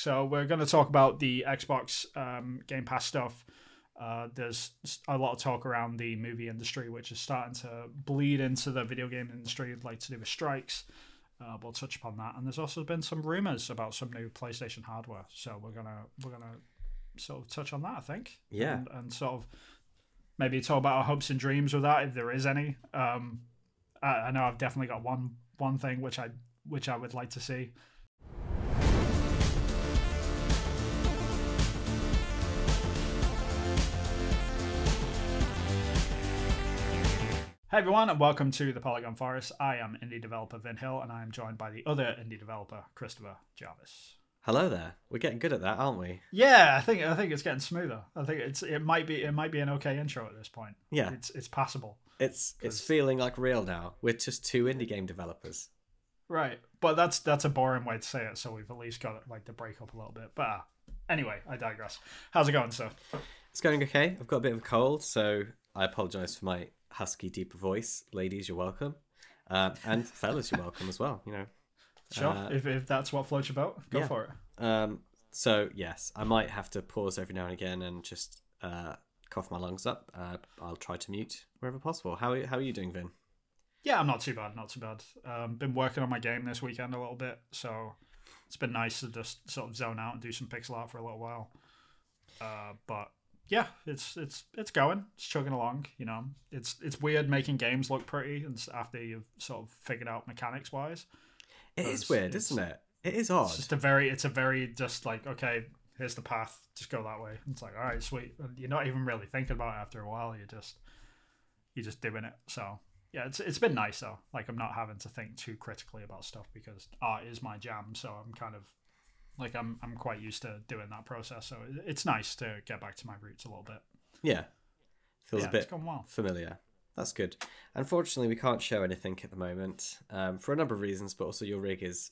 So we're going to talk about the Xbox Game Pass stuff. There's a lot of talk around the movie industry, which is starting to bleed into the video game industry, like to do with strikes. We'll touch upon that, and there's also been some rumors about some new PlayStation hardware. So we're gonna sort of touch on that, I think. Yeah, and sort of maybe talk about our hopes and dreams with that, if there is any. I know I've definitely got one thing which I would like to see. Hey everyone, and welcome to the Polygon Forest. I am indie developer Vin Hill, and I am joined by the other indie developer, Christopher Jarvis. Hello there. We're getting good at that, aren't we? Yeah, I think it's getting smoother. I think it might be an okay intro at this point. Yeah, it's passable. It's feeling like real now. We're just two indie game developers. Right, but that's a boring way to say it. So we've at least got it like to break up a little bit. But anyway, I digress. How's it going, sir? It's going okay. I've got a bit of a cold, so I apologise for my husky, deeper voice. Ladies, you're welcome, and fellas, you're welcome as well. You know, sure. If that's what floats your boat, go for it. So yes, I might have to pause every now and again and just cough my lungs up. I'll try to mute wherever possible. How are you doing, Vin? Yeah, I'm not too bad. Not too bad. Been working on my game this weekend a little bit, so it's been nice to just sort of zone out and do some pixel art for a little while. But yeah, it's going. It's chugging along. You know, it's weird making games look pretty and after you've sort of figured out mechanics wise. It is weird, isn't it? It is odd. It's a very just like, okay, here's the path, just go that way. It's like, all right, sweet. And you're not even really thinking about it after a while. You're just doing it. So yeah, it's been nice though. Like I'm not having to think too critically about stuff because art is my jam. So I'm kind of like I'm quite used to doing that process. So it's nice to get back to my roots a little bit. Yeah, feels a bit well. familiar. That's good. Unfortunately, we can't show anything at the moment for a number of reasons, but also your rig is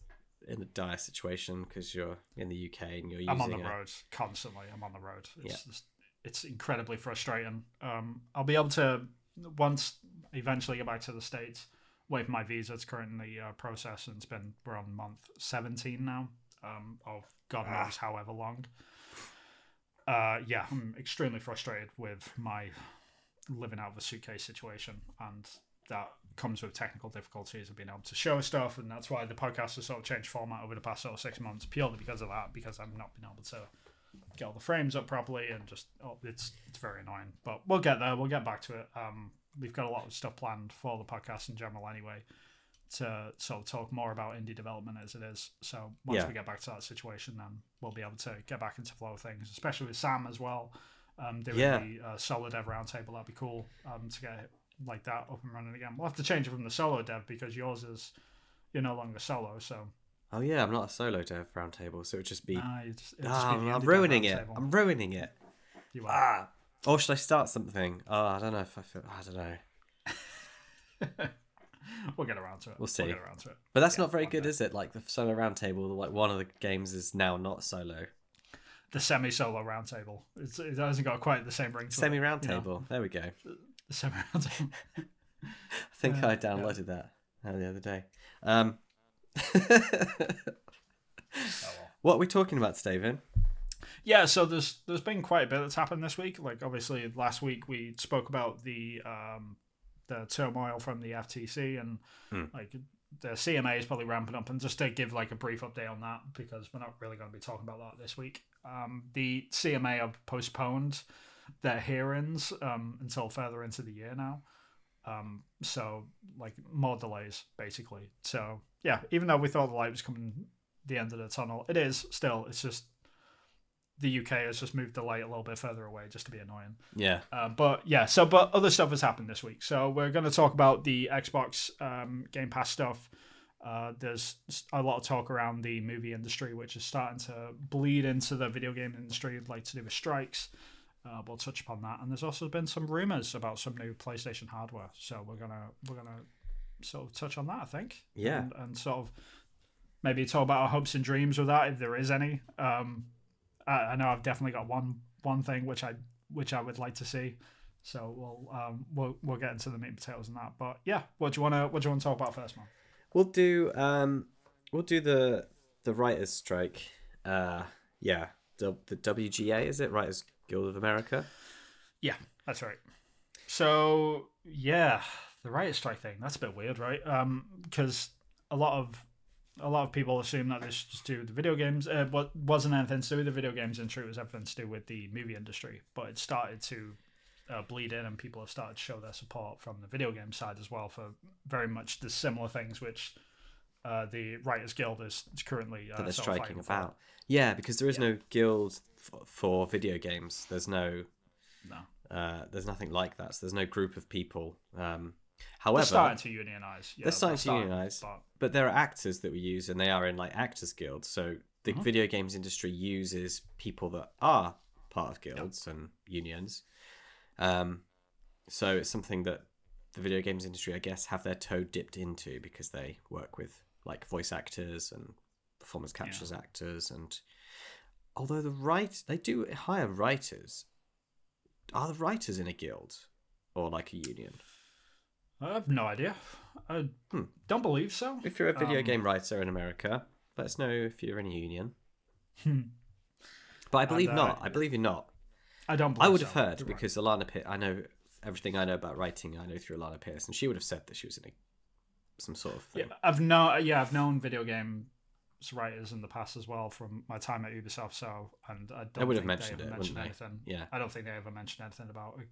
in a dire situation because you're in the UK and you're using I'm on the road constantly. I'm on the road. It's incredibly frustrating. I'll be able to once eventually get back to the States. Wait for my visa. It's currently processed and we're on month 17 now. Of God knows however long. Yeah, I'm extremely frustrated with my living out of a suitcase situation, and that comes with technical difficulties of being able to show stuff, and that's why the podcast has sort of changed format over the past sort of 6 months, purely because of that, because I've not been able to get all the frames up properly, and just it's very annoying. But we'll get there. We'll get back to it. We've got a lot of stuff planned for the podcast in general anyway, to sort of talk more about indie development as it is. So once we get back to that situation, then we'll be able to get back into flow of things, especially with Sam as well. Doing the solo dev roundtable, that'd be cool to get like that up and running again. We'll have to change it from the solo dev because you're no longer solo. So oh yeah, I'm not a solo dev roundtable, so it would just be I'm ruining it. I'm ruining it. You are. Or should I start something? I don't know if I don't know. We'll get around to it. We'll see. We'll get around to it. But that's not very good, is it? Like the solo roundtable, like one of the games is now not solo. The semi-solo roundtable. It hasn't got quite the same ring to Semi-roundtable. You know? There we go. The semi-roundtable. I think I downloaded that the other day. What are we talking about today, Vin? Yeah, so there's been quite a bit that's happened this week. Like obviously last week we spoke about the turmoil from the FTC and like the CMA is probably ramping up, and just to give like a brief update on that because we're not really going to be talking about that this week. The CMA have postponed their hearings until further into the year now. So like more delays basically. So yeah, even though we thought the light was coming the end of the tunnel, it's just the UK has just moved the light a little bit further away just to be annoying. Yeah. But other stuff has happened this week. So we're going to talk about the Xbox Gamepass stuff. There's a lot of talk around the movie industry, which is starting to bleed into the video game industry, like to do with strikes. We'll touch upon that. And there's also been some rumors about some new PlayStation hardware. So we're gonna sort of touch on that, I think. Yeah. And sort of maybe talk about our hopes and dreams with that, if there is any. I know I've definitely got one thing which I would like to see. So we'll get into the meat and potatoes and that. But yeah, what do you want to talk about first, man? We'll do the writers' strike Yeah, the WGA, is it? Writers Guild of America. Yeah, that's right. So yeah, the writer's strike thing, that's a bit weird, right? Because a lot of people assume that this is to do with the video games. What wasn't anything to do with the video games industry, it was everything to do with the movie industry. But it started to bleed in, and people have started to show their support from the video game side as well for very much the similar things which the Writers Guild is currently that they're sort of striking fighting about. for. Yeah, because there is no guild for video games. There's no. There's nothing like that. So there's no group of people. However, they're starting to unionize. Yeah, they're starting to unionize, but there are actors that we use, and they are in like actors guilds. So the video games industry uses people that are part of guilds and unions. So it's something that the video games industry, I guess, have their toe dipped into because they work with like voice actors and performance captures actors, and although they do hire writers. Are the writers in a guild or like a union? I have no idea. I don't believe so. If you're a video game writer in America, let us know if you're in a union. But I believe not. I believe you're not. I don't believe I would have so. heard because Alana Pierce, I know everything I know about writing, I know through Alana Pierce, and she would have said that she was in some sort of thing. Yeah, I've known video game writers in the past as well from my time at Ubisoft. So, and I don't would have think mentioned they it, ever wouldn't mentioned they? anything. Yeah, I don't think they ever mentioned anything about a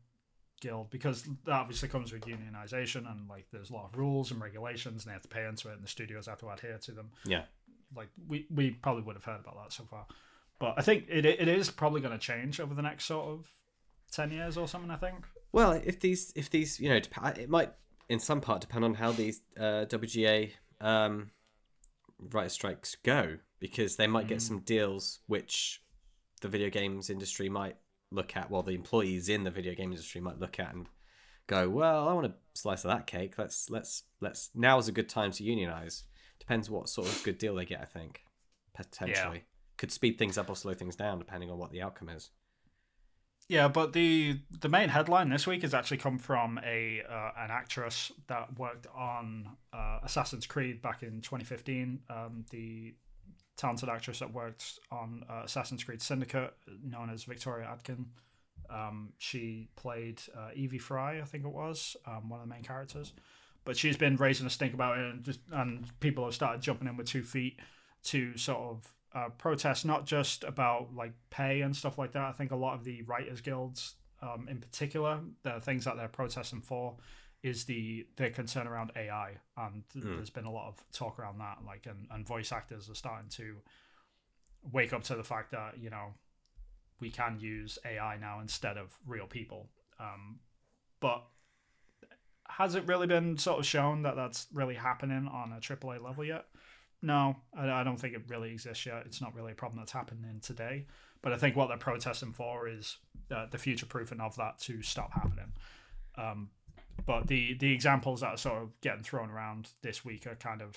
guild because that obviously comes with unionization and like there's a lot of rules and regulations and they have to pay into it and the studios have to adhere to them. Yeah, like we probably would have heard about that so far, but I think it is probably going to change over the next sort of 10 years or something. I think. Well, if these it might in some part depend on how these WGA writer strikes go, because they might get some deals which the video games industry might look at, well, the employees in the video game industry might look at and go, well, I want a slice of that cake. Let's now is a good time to unionize. Depends what sort of good deal they get, I think. Potentially. Could speed things up or slow things down depending on what the outcome is. Yeah, but the main headline this week has actually come from an actress that worked on Assassin's Creed back in 2015. The talented actress that worked on Assassin's Creed Syndicate, known as Victoria Adkin. She played Evie Fry, I think it was, one of the main characters. But she's been raising a stink about it, and people have started jumping in with 2 feet to sort of protest, not just about like pay and stuff like that. I think a lot of the writers guilds, in particular, the things that they're protesting for is their concern around AI, and there's been a lot of talk around that. Like, and voice actors are starting to wake up to the fact that we can use AI now instead of real people. But has it really been sort of shown that that's really happening on a AAA level yet? No, I don't think it really exists yet. It's not really a problem that's happening today. But I think what they're protesting for is the future proofing of that to stop happening. But the examples that are sort of getting thrown around this week are kind of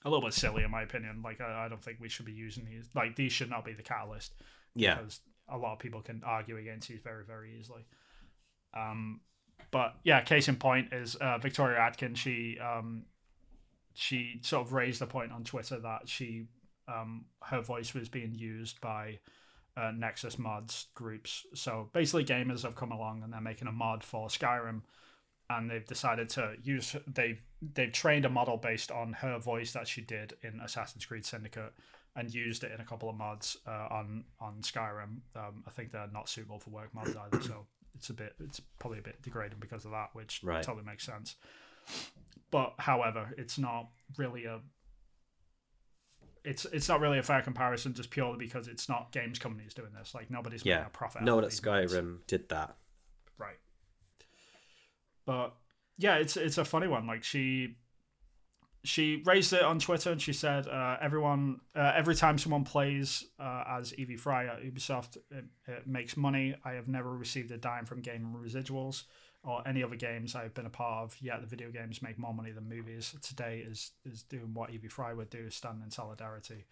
a little bit silly, in my opinion. Like, I don't think we should be using these. Like, these should not be the catalyst. Yeah. Because a lot of people can argue against these very, very easily. But yeah, case in point is Victoria Adkin. She sort of raised the point on Twitter that her voice was being used by Nexus mods groups. So basically gamers have come along and they're making a mod for Skyrim, and they've decided to use, they've trained a model based on her voice that she did in Assassin's Creed Syndicate and used it in a couple of mods on Skyrim. I think they're not suitable for work mods either, so it's probably a bit degrading because of that, which totally makes sense. But however, it's not really a fair comparison, just purely because it's not games companies doing this. Like, nobody's making a profit. No one at Skyrim did that. Right. But yeah, it's a funny one. Like, she raised it on Twitter and she said, every time someone plays as Evie Fry at Ubisoft, it makes money. I have never received a dime from game residuals or any other games I've been a part of. Yet the video games make more money than movies. Today is doing what Evie Fry would do, stand in solidarity.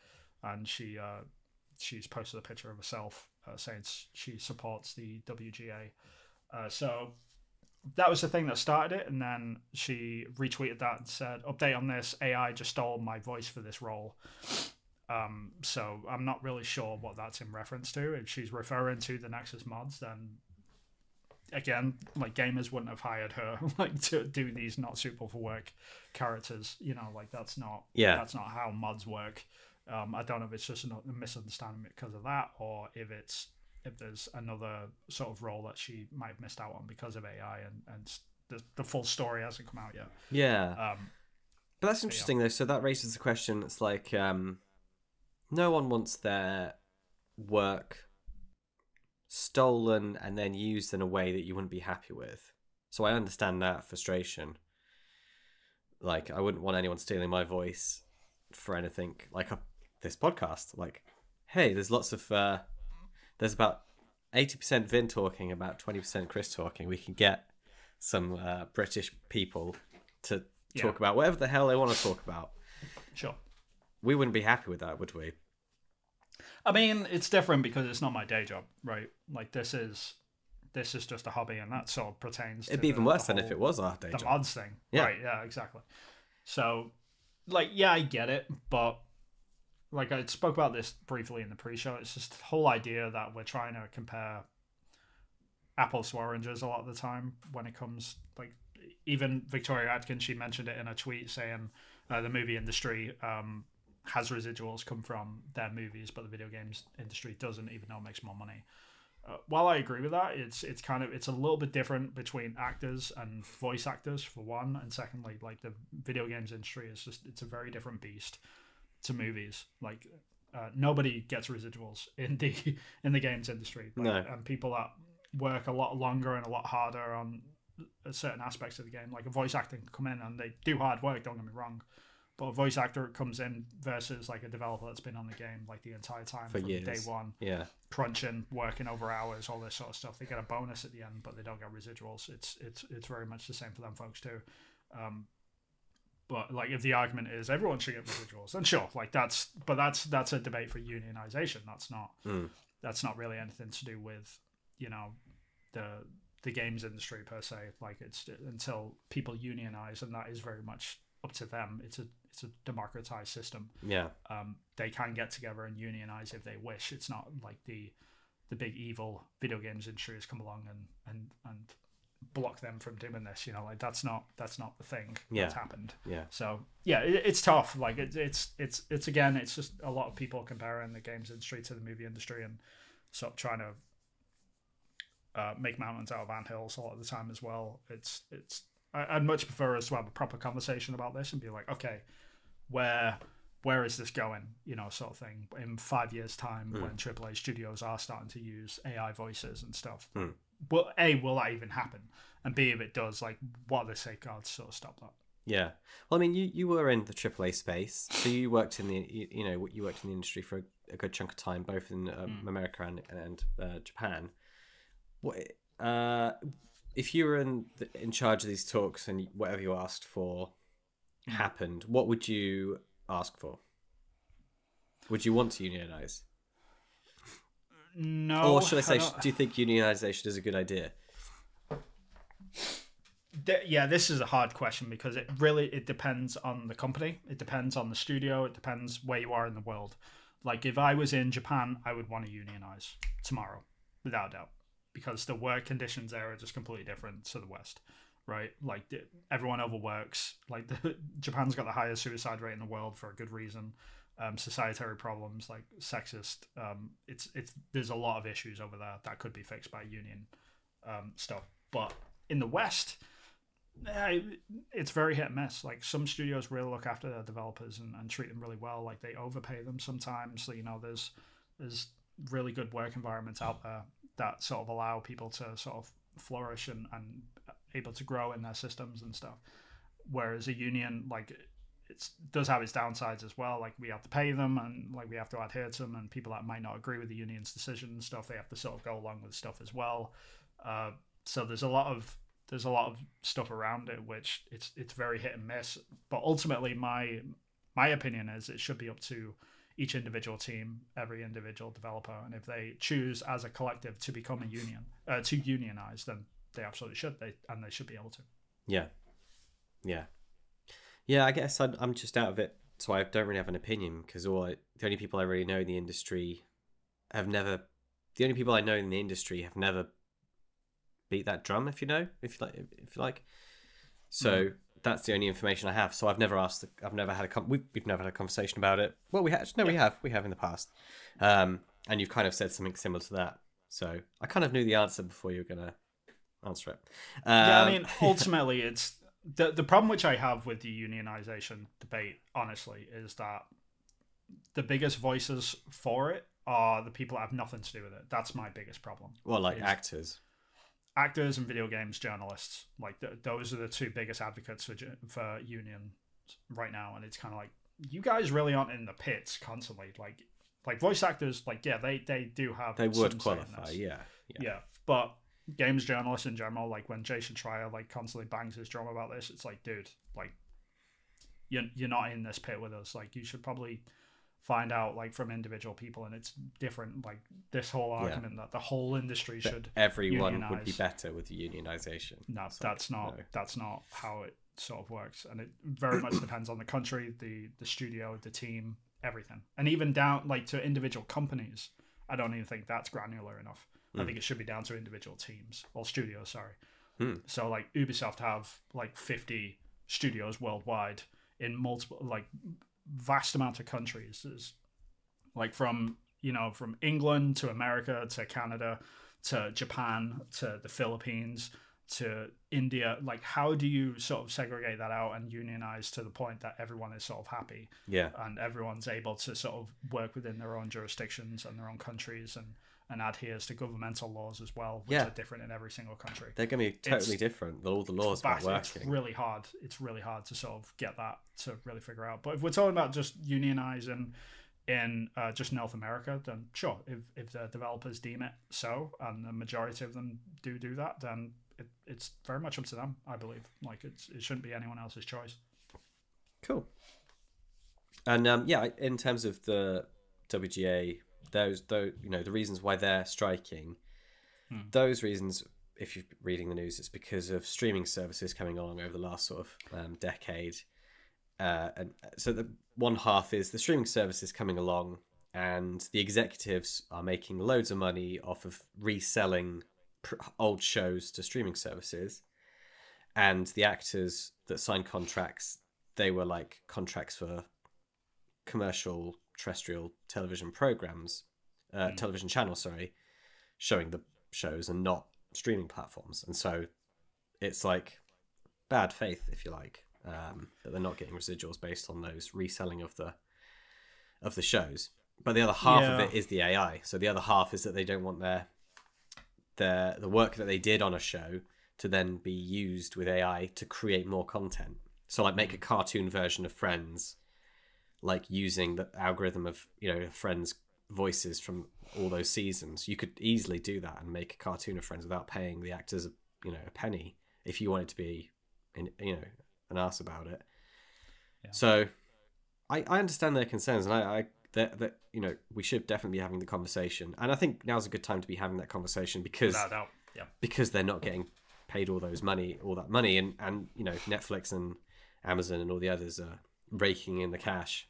And she's posted a picture of herself saying she supports the WGA. So that was the thing that started it, and then she retweeted that and said, update on this, AI just stole my voice for this role. So I'm not really sure what that's in reference to. If she's referring to the Nexus mods, then again, like, gamers wouldn't have hired her like to do these not suitable for work characters. You know, like that's not how mods work. I don't know if it's just a misunderstanding because of that, or if there's another sort of role that she might have missed out on because of AI, and the full story hasn't come out yet. Yeah. But that's interesting though. So that raises the question. It's like no one wants their work stolen and then used in a way that you wouldn't be happy with. So I understand that frustration. Like, I wouldn't want anyone stealing my voice for anything like this podcast. Like, hey, there's lots of there's about 80% Vin talking, about 20% Chris talking. We can get some British people to talk about whatever the hell they want to talk about. Sure. We wouldn't be happy with that, would we? I mean, it's different because it's not my day job, right? Like, this is just a hobby, and that sort of pertains to it'd be even worse than if it was our day job. The mods thing. Yeah. Right, yeah, exactly. So, like, yeah, I get it, but like I spoke about this briefly in the pre-show, it's just the whole idea that we're trying to compare apples to oranges a lot of the time when it comes, like, even Victoria Atkins, she mentioned it in a tweet saying the movie industry has residuals come from their movies, but the video games industry doesn't, even though it makes more money. While I agree with that, it's a little bit different between actors and voice actors, for one, and secondly, like, the video games industry it's a very different beast to movies. Like, nobody gets residuals in the games industry. Like, no. And people that work a lot longer and a lot harder on certain aspects of the game, like a voice actor can come in and they do hard work, don't get me wrong, but a voice actor comes in versus like a developer that's been on the game like the entire time for from years. Day one, crunching, working over hours, all this sort of stuff. They get a bonus at the end, but they don't get residuals. It's very much the same for them folks too. But like, if the argument is everyone should get residuals, then sure, like that's a debate for unionization. That's not really anything to do with, you know, the games industry per se. Like, it's until people unionize, and that is very much up to them. It's a democratized system. They can get together and unionize if they wish. It's not like the big evil video games industry has come along and block them from doing this. You know, like that's not the thing that's happened. So it's tough. Like, it's again, it's just a lot of people comparing the games industry to the movie industry and sort of trying to make mountains out of anthills a lot of the time as well. I'd much prefer us to have a proper conversation about this and be like, okay, where is this going? You know, sort of thing. In 5 years' time, when AAA studios are starting to use AI voices and stuff, well, A, will that even happen? And B, if it does, like, what are the safeguards to sort of stop that? Yeah. Well, I mean, you were in the AAA space, so you worked in you worked in the industry for a good chunk of time, both in America and Japan. What if you were in charge of these talks and whatever you asked for happened? What would you ask for? Would you want to unionize? No. Or should I say, do you think unionization is a good idea? Yeah, this is a hard question because it depends on the company. It depends on the studio. It depends where you are in the world. Like, if I was in Japan, I would want to unionize tomorrow, without a doubt, because the work conditions there are just completely different to the West, right? Like, everyone overworks. Like, Japan's got the highest suicide rate in the world for a good reason. Societary problems like sexist. There's a lot of issues over there that could be fixed by union stuff. But in the West, it's very hit and miss. Like, some studios really look after their developers and treat them really well. Like, they overpay them sometimes. So, you know, there's really good work environments out there that sort of allow people to sort of flourish and able to grow in their systems and stuff. Whereas a union, like, it does have its downsides as well. Like, we have to pay them and like we have to adhere to them, and people that might not agree with the union's decision and stuff, they have to sort of go along with stuff as well. So there's a lot of stuff around it, which it's very hit and miss. But ultimately, my opinion is it should be up to each individual team, every individual developer, and if they choose as a collective to become a union, to unionize, then they absolutely should. They should be able to. Yeah. I guess I'm just out of it so I don't really have an opinion because the only people I really know in the industry have never. The only people I know in the industry have never beat that drum. If you like. So that's the only information I have. So I've never asked. I've never had we've never had a conversation about it. Well, we have. No, we have in the past. And you've kind of said something similar to that. So I kind of knew the answer before you were gonna answer it. Yeah, I mean, ultimately, it's the problem which I have with the unionization debate, honestly, is that the biggest voices for it are the people that have nothing to do with it. That's my biggest problem. Well, like actors and video games journalists, like those are the two biggest advocates for unions right now. And it's kind of like, you guys really aren't in the pits constantly. Like voice actors, like, yeah, they do have. They would qualify, yeah. But games journalists in general, like when Jason Schreier like constantly bangs his drum about this, it's like, dude, like you're not in this pit with us. Like you should probably find out like from individual people, and it's different. Like this whole argument that the whole industry should everyone unionize. Would be better with the unionization. No, that's not how it sort of works, and it very much depends on the country, the studio, the team, everything, and even down like to individual companies. I don't even think that's granular enough. I think it should be down to individual teams or studios. Sorry. So like Ubisoft have like 50 studios worldwide in multiple like vast amount of countries. There's like from England to America to Canada to Japan to the Philippines to India. Like how do you sort of segregate that out and unionize to the point that everyone is sort of happy? Yeah. And everyone's able to sort of work within their own jurisdictions and their own countries and adheres to governmental laws as well, which are different in every single country. They're going to be totally different. All the laws about working. It's really hard. It's really hard to sort of get that to really figure out. But if we're talking about just unionizing in just North America, then sure. If the developers deem it so, and the majority of them do that, then it's very much up to them. I believe. Like it shouldn't be anyone else's choice. Cool. And in terms of the WGA. The reasons why they're striking, those reasons, if you're reading the news, it's because of streaming services coming along over the last sort of decade. And so the one half is the streaming services coming along, and the executives are making loads of money off of reselling old shows to streaming services, and the actors that signed contracts, they were like contracts for commercial terrestrial television programs, television channels, showing the shows and not streaming platforms. And so it's like bad faith, if you like, that they're not getting residuals based on those reselling of the shows. But the other half of it is the AI. So the other half is that they don't want the work that they did on a show to then be used with AI to create more content. So like make a cartoon version of Friends, like using the algorithm of Friends voices from all those seasons. You could easily do that and make a cartoon of Friends without paying the actors a penny if you wanted to be an ass about it. So I understand their concerns, and that we should definitely be having the conversation, and I think now's a good time to be having that conversation because because they're not getting paid all that money, and Netflix and Amazon and all the others are raking in the cash.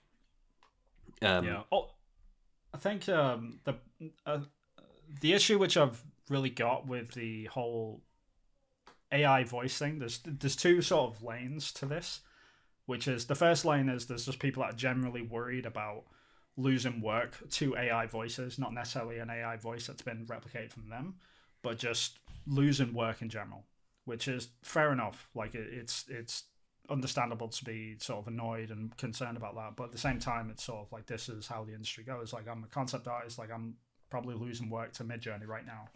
I think the issue which I've really got with the whole AI voice thing, there's two sort of lanes to this, which is the first lane is there's just people that are generally worried about losing work to AI voices, not necessarily an AI voice that's been replicated from them, but just losing work in general, which is fair enough. Like it's understandable to be sort of annoyed and concerned about that, but at the same time it's sort of like this is how the industry goes. Like I'm a concept artist, like I'm probably losing work to Midjourney right now,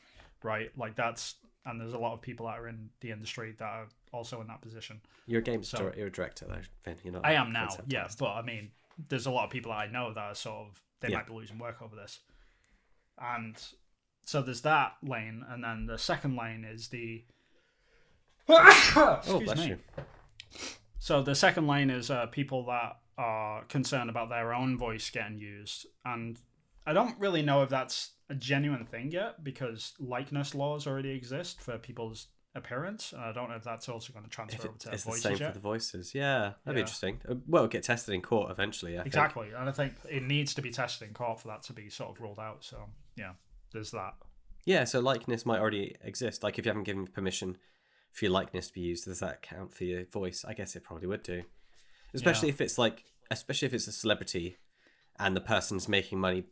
right? Like and there's a lot of people that are in the industry that are also in that position. You're a director though, Finn. You're not. I am now, but I mean there's a lot of people that I know that are sort of they might be losing work over this, and so there's that lane, and then the second lane is the excuse me. So the second lane is people that are concerned about their own voice getting used. And I don't really know if that's a genuine thing yet, because likeness laws already exist for people's appearance, and I don't know if that's also going to transfer over to it's the voices same yet. for the voices. Yeah, that'd be interesting. Well, it'll get tested in court eventually. I Exactly, think. and I think it needs to be tested in court for that to be sort of ruled out. So yeah, there's that. Yeah, so likeness might already exist. Like if you haven't given permission for your likeness to be used, does that count for your voice? I guess it probably would do. Especially if it's a celebrity and the person's making money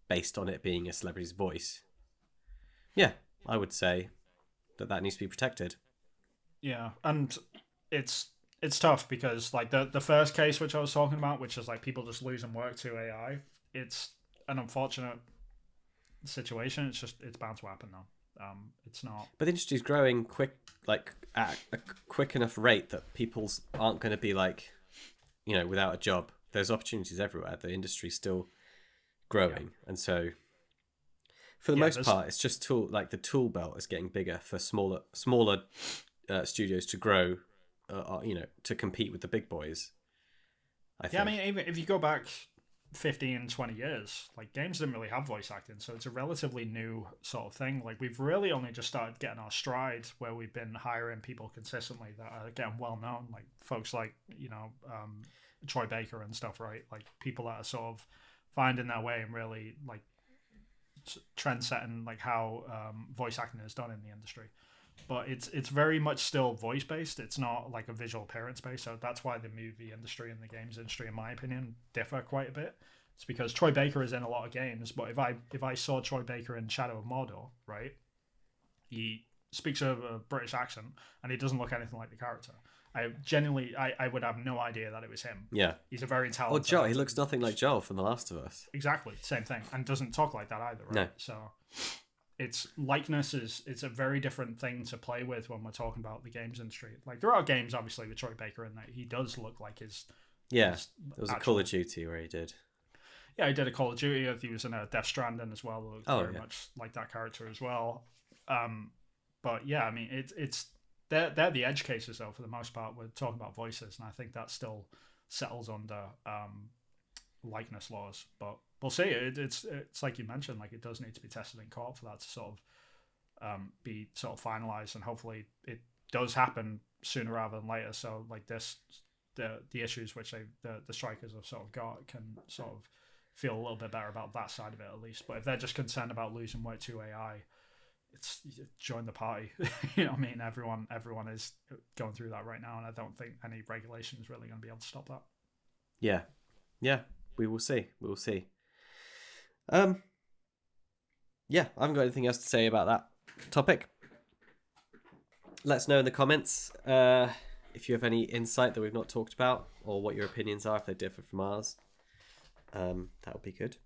based on it being a celebrity's voice. Yeah, I would say that needs to be protected. Yeah, and it's tough because like the first case which I was talking about, which is like people just losing work to AI, it's an unfortunate situation. It's bound to happen though. It's not. But the industry's growing quick, like at a quick enough rate that people aren't going to be like, without a job. There's opportunities everywhere. The industry's still growing, and so for the most part, it's just the tool belt is getting bigger for smaller studios to grow, to compete with the big boys. I think. I mean, even if you go back 15, 20 years, like games didn't really have voice acting, so it's a relatively new sort of thing. Like we've really only just started getting our stride where we've been hiring people consistently that are getting well known, like folks like Troy Baker and stuff, right? Like people that are sort of finding their way and really like trend setting like how voice acting is done in the industry. But it's very much still voice based. It's not like a visual appearance based. So that's why the movie industry and the games industry, in my opinion, differ quite a bit. It's because Troy Baker is in a lot of games, but if I saw Troy Baker in Shadow of Mordor, right, he speaks a British accent and he doesn't look anything like the character. I would have no idea that it was him. Yeah, he's a very talented. Well, Joel, he looks nothing like Joel from The Last of Us. Exactly, same thing, and doesn't talk like that either, right? No. So it's likeness it's a very different thing to play with when we're talking about the games industry. Like there are games obviously with Troy Baker in that he does look like his. Yeah, there was a Call of Duty where he did. Yeah, he did a Call of Duty. He was in a Death Stranding as well. Looked very much like that character as well. But yeah, I mean it's they're the edge cases though for the most part. We're talking about voices, and I think that still settles under likeness laws, but we'll see. It's like you mentioned, like it does need to be tested in court for that to sort of be sort of finalized, and hopefully it does happen sooner rather than later. So like the issues which the strikers have sort of got can sort of feel a little bit better about that side of it at least. But if they're just concerned about losing work to AI, it's join the party. You know what I mean? Everyone is going through that right now, and I don't think any regulation is really going to be able to stop that. Yeah. We will see. Yeah, I haven't got anything else to say about that topic. Let us know in the comments if you have any insight that we've not talked about, or what your opinions are if they differ from ours. That would be good.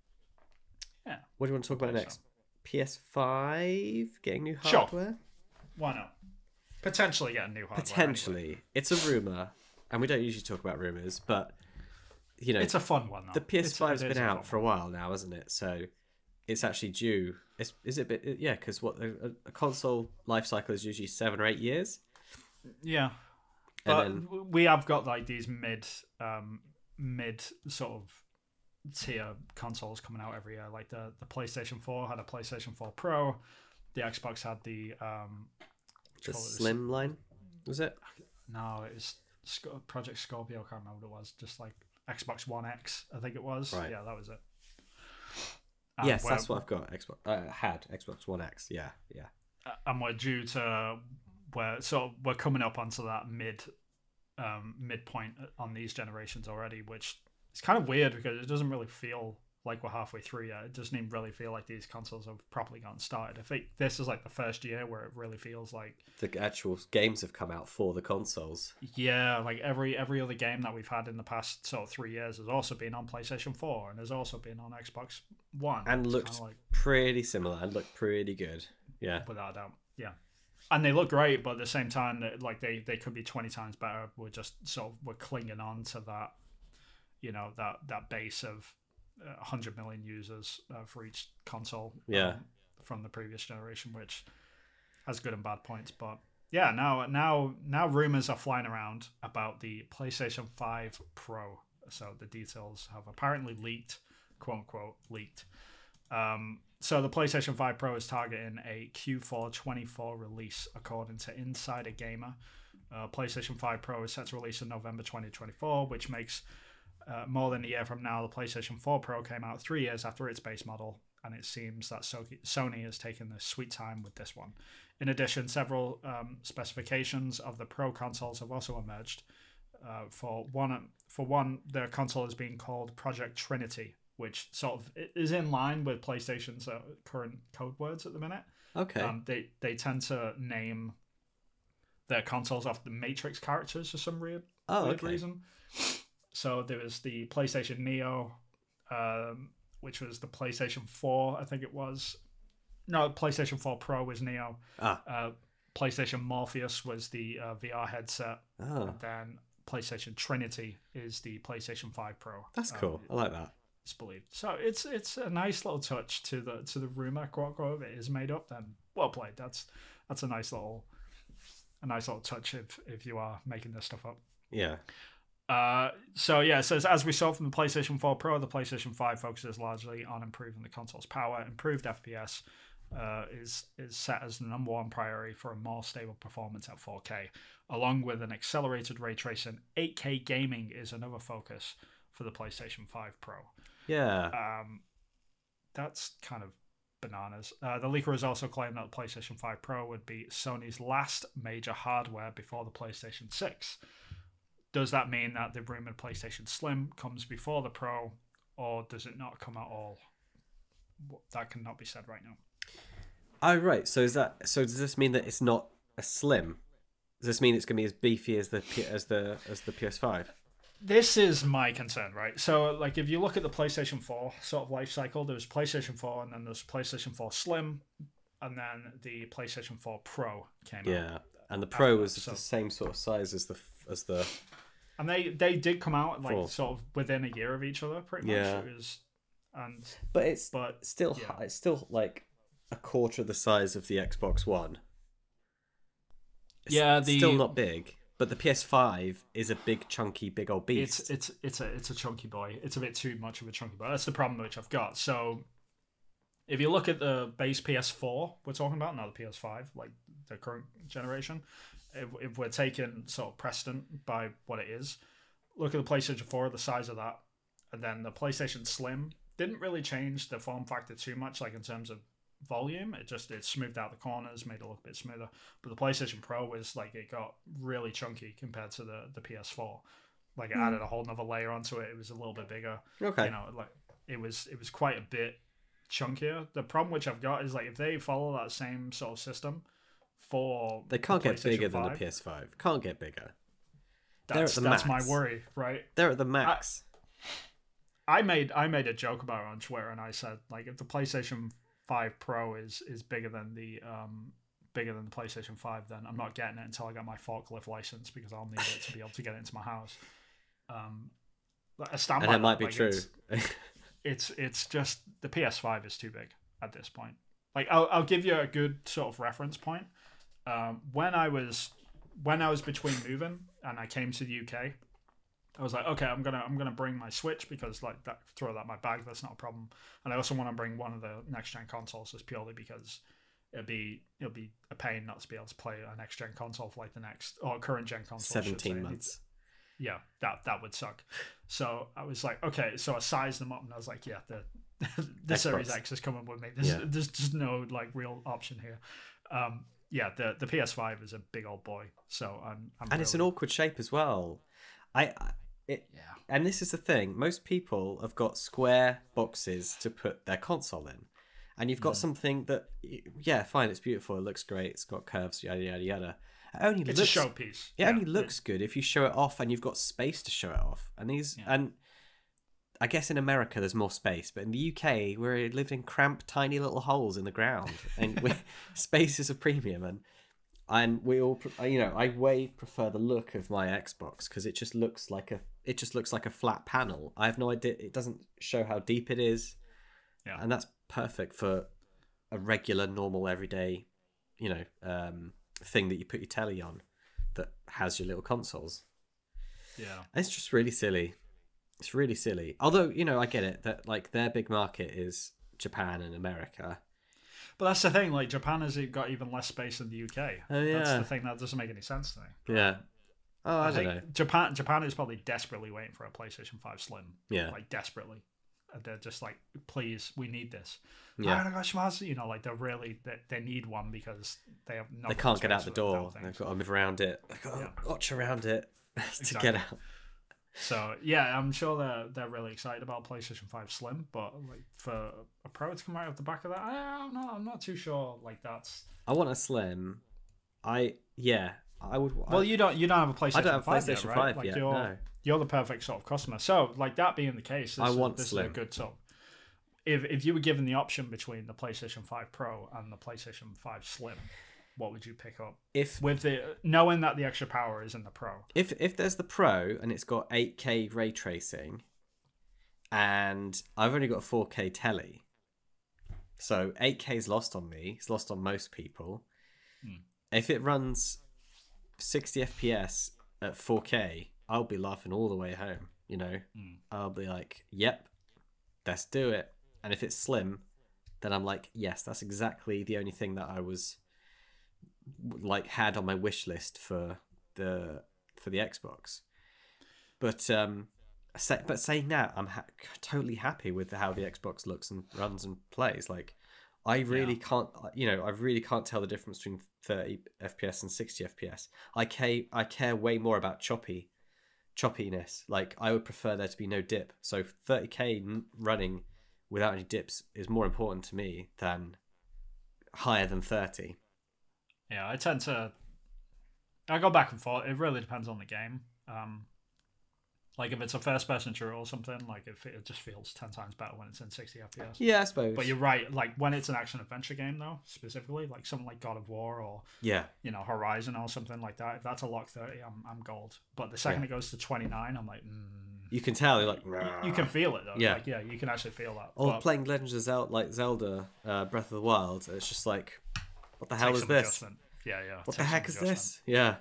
Yeah. What do you want to talk about next? PS5 getting new Sure. hardware? Why not? Potentially getting new hardware. Potentially. Anyway. It's a rumor, and we don't usually talk about rumors, but it's a fun one though. The PS5's been out for a while now, hasn't it? So it's actually due. Is it a bit? Yeah, because a console life cycle is usually 7 or 8 years. Yeah, but we have got like these mid sort of tier consoles coming out every year. Like the PlayStation 4 had a PlayStation 4 Pro. The Xbox had the Slim line. Was it? No, it was Project Scorpio. I can't remember what it was. Just like Xbox One X, I think it was. Right. Yeah, that was it. Yes, that's what I've got. Had Xbox One X. Yeah. And we're due to we're coming up onto that midpoint on these generations already, which is kind of weird because it doesn't really feel like we're halfway through yet. It doesn't even really feel like these consoles have properly gotten started. I think this is like the first year where it really feels like the actual games have come out for the consoles. Yeah, like every other game that we've had in the past sort of 3 years has also been on PlayStation 4 and has also been on Xbox One. And looked pretty similar and looked pretty good. Yeah. Without a doubt. Yeah. And they look great, but at the same time, like they could be 20 times better. We're just we're clinging on to that, that base of 100 million users for each console from the previous generation, which has good and bad points. But yeah, now rumors are flying around about the PlayStation 5 Pro. So the details have apparently leaked, quote unquote leaked. So the PlayStation 5 Pro is targeting a Q4 24 release, according to Insider Gamer. PlayStation 5 Pro is set to release in November 2024, which makes more than a year from now. The PlayStation 4 Pro came out 3 years after its base model, and it seems that Sony has taken their sweet time with this one. In addition, several specifications of the Pro consoles have also emerged. For one, the console is being called Project Trinity, which sort of is in line with PlayStation's current code words at the minute. Okay. They tend to name their consoles after the Matrix characters for some weird reason. So there was the PlayStation Neo, which was the PlayStation 4, I think it was. No, PlayStation 4 Pro was Neo. PlayStation Morpheus was the VR headset. And then PlayStation Trinity is the PlayStation 5 Pro. That's cool. I like that. It's believed. So it's a nice little touch to the rumor, quote unquote. It is made up. Then well played. That's a nice little touch if you are making this stuff up. Yeah. So yeah, it says, as we saw from the PlayStation 4 Pro, the PlayStation 5 focuses largely on improving the console's power. Improved FPS is set as the #1 priority for a more stable performance at 4K, along with an accelerated ray tracing. 8K gaming is another focus for the PlayStation 5 Pro. Yeah. That's kind of bananas. The leaker has also claimed that the PlayStation 5 Pro would be Sony's last major hardware before the PlayStation 6. Does that mean that the rumored PlayStation Slim comes before the Pro, or does it not come at all? That cannot be said right now. Oh, right. So does this mean that it's not a Slim? Does this mean it's going to be as beefy as the PS5? This is my concern, right? So, like, if you look at the PlayStation 4 sort of life cycle, there's PlayStation 4, and then there's PlayStation 4 Slim, and then the PlayStation 4 Pro came out. Yeah, and the Pro was the same sort of size as the. And they did come out like sort of within a year of each other, pretty much. Yeah. It was, but it's still like a quarter of the size of the Xbox One. It's still not big. But the PS5 is a big, chunky, big old beast. It's a chunky boy. It's a bit too much of a chunky boy. That's the problem which I've got. So, if you look at the base PS4 we're talking about, not the PS5, like the current generation, if we're taking sort of precedent by what it is, look at the PlayStation 4, the size of that, and then the PlayStation Slim didn't really change the form factor too much, like in terms of volume. It smoothed out the corners, made it look a bit smoother. But the PlayStation Pro was like, it got really chunky compared to the PS4. Like it added a whole nother layer onto it. It was a little bit bigger. Okay. You know, like it was quite a bit chunkier. The problem which I've got is like if they follow that same sort of system for they can't get bigger than the PS5. Can't get bigger. That's my worry, right? They're at the max. I made a joke about it on Twitter, and I said like if the PlayStation 5 Pro is bigger than the PlayStation 5, then I'm not getting it until I get my forklift license, because I'll need it to be able to get it into my house. And that might be true. It's just the PS5 is too big at this point. Like I'll give you a good sort of reference point. When I was between moving and I came to the UK, I was like, okay, I'm gonna bring my Switch, because like that, throw that in my bag, that's not a problem. And I also want to bring one of the next gen consoles, just purely because it'll be a pain not to be able to play a next gen console for like the next or current gen console. 17 months. Yeah, that would suck. So I was like, okay, so I sized them up and I was like, yeah, the Series X is coming with me. There's just no like real option here. Yeah, the PS5 is a big old boy, so I'm and really... it's an awkward shape as well. And this is the thing. Most people have got square boxes to put their console in, and you've got something that, yeah, fine, it's beautiful, it looks great, it's got curves, yada yada yada. It's a showpiece. It only looks good if you show it off and you've got space to show it off. And and I guess in America there's more space, but in the UK we live in cramped, tiny little holes in the ground, and space is a premium. And we all, I way prefer the look of my Xbox, because it just looks like a flat panel. I have no idea. It doesn't show how deep it is, and that's perfect for a regular, normal, everyday, thing that you put your telly on that has your little consoles. Yeah, and it's just really silly. It's really silly. Although I get it that like their big market is Japan and America. But that's the thing. Like Japan has got even less space than the UK. Oh yeah, that's the thing that doesn't make any sense to me. Yeah. Oh, I don't know. Japan is probably desperately waiting for a PlayStation 5 Slim. Yeah. Like desperately. They're just like, please, we need this. Yeah. You know, like they need one because they have They can't get out the door. They've got to move around it. They've got to watch around it to get out. So yeah, I'm sure they're really excited about PlayStation 5 Slim, but like for a Pro to come out of the back of that, I'm not too sure. Like that's. I want a Slim. I would. Well, you don't have a PlayStation. I don't have 5 PlayStation yet, 5 right? Like yet. No. You're the perfect sort of customer. So, like that being the case, this is a good sort. If you were given the option between the PlayStation 5 Pro and the PlayStation 5 Slim, what would you pick up? Knowing that the extra power is in the Pro. If there's the Pro and it's got 8K ray tracing, and I've only got a 4K telly, so 8K is lost on me. It's lost on most people. If it runs 60 FPS at 4K, I'll be laughing all the way home. You know, I'll be like, "Yep, let's do it." And if it's slim, then I'm like, "Yes, that's exactly the only thing that I was like had on my wish list for the Xbox." But saying that, I'm totally happy with how the Xbox looks and runs and plays. Like, I really can't, I really can't tell the difference between 30 FPS and 60 FPS. I care way more about choppiness. Like, I would prefer there to be no dip. So 30K running without any dips is more important to me than higher than 30. Yeah, I go back and forth. It really depends on the game. Like if it's a first-person shooter or something, like it just feels 10 times better when it's in 60 FPS. Yeah, I suppose. But you're right. Like when it's an action-adventure game, though, specifically, like something like God of War or Horizon or something like that. If that's a lock 30, I'm gold. But the second it goes to 29, I'm like, You can tell, you're like, you can feel it though. Yeah, like, you can actually feel that. Or playing Legends of Zelda, Breath of the Wild. It's just like, what the hell is this? Adjustment. Yeah. What the heck is this? Yeah.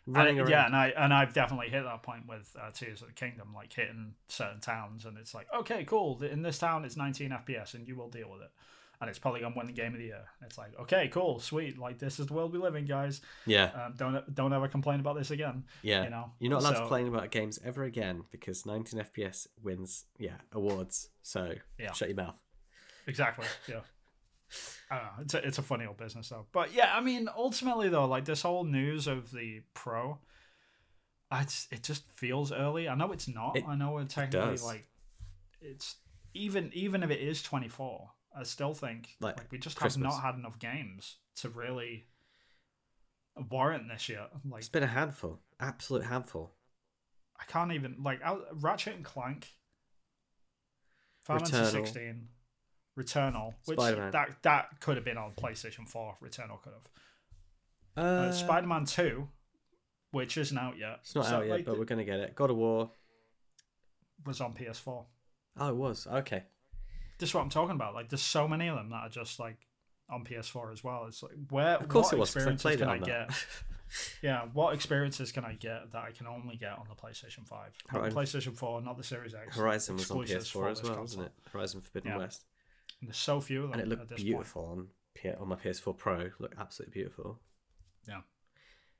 Running around. Yeah, and I've definitely hit that point with Tears of the Kingdom, like hitting certain towns, and it's like, okay, cool. In this town, it's 19 FPS, and you will deal with it. And it's probably gonna win the game of the year. It's like, okay, cool, sweet. Like this is the world we live in, guys. Yeah. Don't ever complain about this again. Yeah. You know, you're not allowed to complain about games ever again because 19 FPS wins. Yeah, awards. So shut your mouth. Exactly. Yeah. I don't know. It's a funny old business though. But yeah, I mean, ultimately though, like this whole news of the Pro, it just feels early. I know it's not. I know it's technically like it's even if it is 24, I still think like we just have not had enough games to really warrant this yet. Like it's been a handful, absolute handful. I can't even Ratchet and Clank, Final Fantasy 16. Returnal, which that could have been on PlayStation 4. Returnal could have. Spider-Man 2, which isn't out yet. It's not out yet, but we're going to get it. God of War was on PS4. Oh, it was? Okay. This is what I'm talking about. Like, there's so many of them that are just, like, on PS4 as well. It's like, what experiences can I get? Yeah, what experiences can I get that I can only get on the PlayStation 5? On the PlayStation 4, not the Series X. Horizon was on PS4 as well, wasn't it? Horizon Forbidden West. And there's so few of them. And it looked beautiful on my PS4 Pro. Looked absolutely beautiful. Yeah.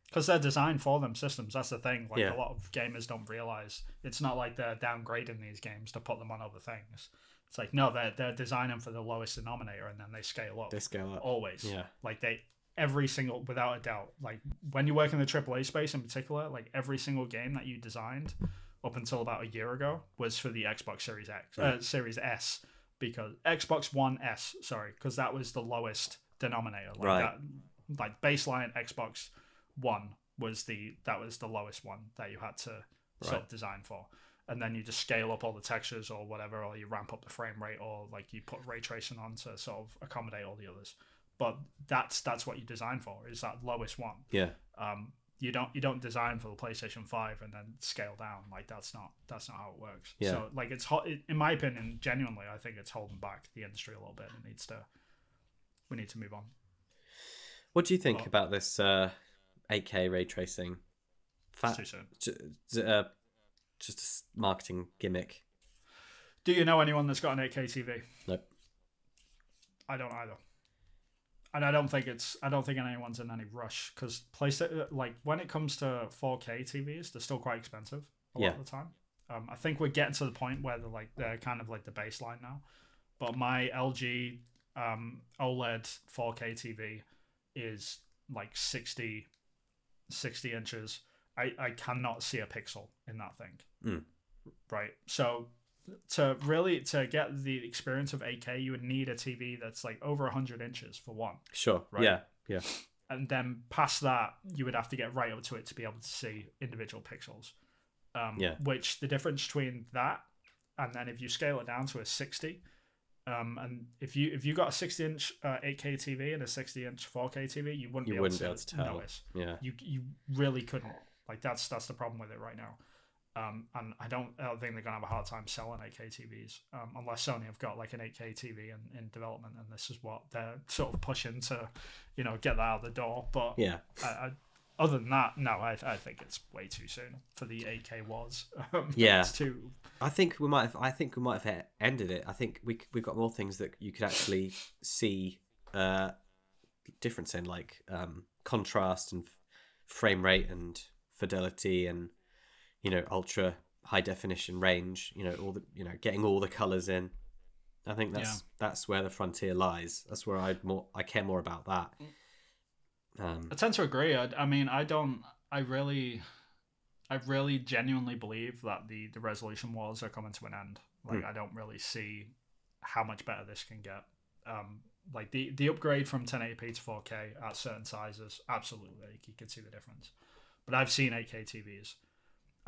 Because they're designed for them systems. That's the thing. Like a lot of gamers don't realize. It's not like they're downgrading these games to put them on other things. It's like, no, they're designing for the lowest denominator and then they scale up. They scale up. Always. Yeah. Like every single, without a doubt, like when you work in the AAA space in particular, like every single game that you designed up until about a year ago was for the Xbox Series Series S. Because Xbox One S, because that was the lowest denominator. Like baseline Xbox One was the lowest one that you had to sort of design for, and then you just scale up all the textures or whatever, or you ramp up the frame rate, or like you put ray tracing on to sort of accommodate all the others. But that's what you design for, is that lowest one. Yeah. You don't design for the PlayStation 5 and then scale down. Like that's not how it works. Yeah. So like in my opinion, genuinely, I think it's holding back the industry a little bit. We need to move on. What do you think about this 8K ray tracing? Too soon. Just a marketing gimmick. Do you know anyone that's got an 8K TV? Nope. I don't either. And I don't think anyone's in any rush, because PlayStation, like when it comes to 4K TVs, they're still quite expensive a lot of the time. I think we're getting to the point where they're kind of like the baseline now. But my LG OLED 4K TV is like 60 inches. I cannot see a pixel in that thing. Right. So to get the experience of 8K, you would need a TV that's like over 100 inches for one. Sure. Right? Yeah. And then past that, you would have to get right up to it to be able to see individual pixels. Which the difference between that and then if you scale it down to a 60, and if you got a 60-inch 8K TV and a 60-inch 4K TV, you wouldn't be able to tell. Notice. Yeah. You really couldn't. Like that's the problem with it right now. And I don't think they're gonna have a hard time selling 8K TVs unless Sony have got like an 8K TV in development, and this is what they're sort of pushing to, get that out the door. But yeah, other than that, no, I think it's way too soon for the 8K was. It's too. I think we might have ended it. I think we've got more things that you could actually see difference in, like contrast and frame rate and fidelity and ultra high definition range, all the getting all the colors in. I think that's where the frontier lies. That's where I care more about that. I tend to agree. I really genuinely believe that the resolution wars are coming to an end. Like I don't really see how much better this can get. Like the upgrade from 1080p to 4K at certain sizes, absolutely, like, you can see the difference. But I've seen 8K TVs.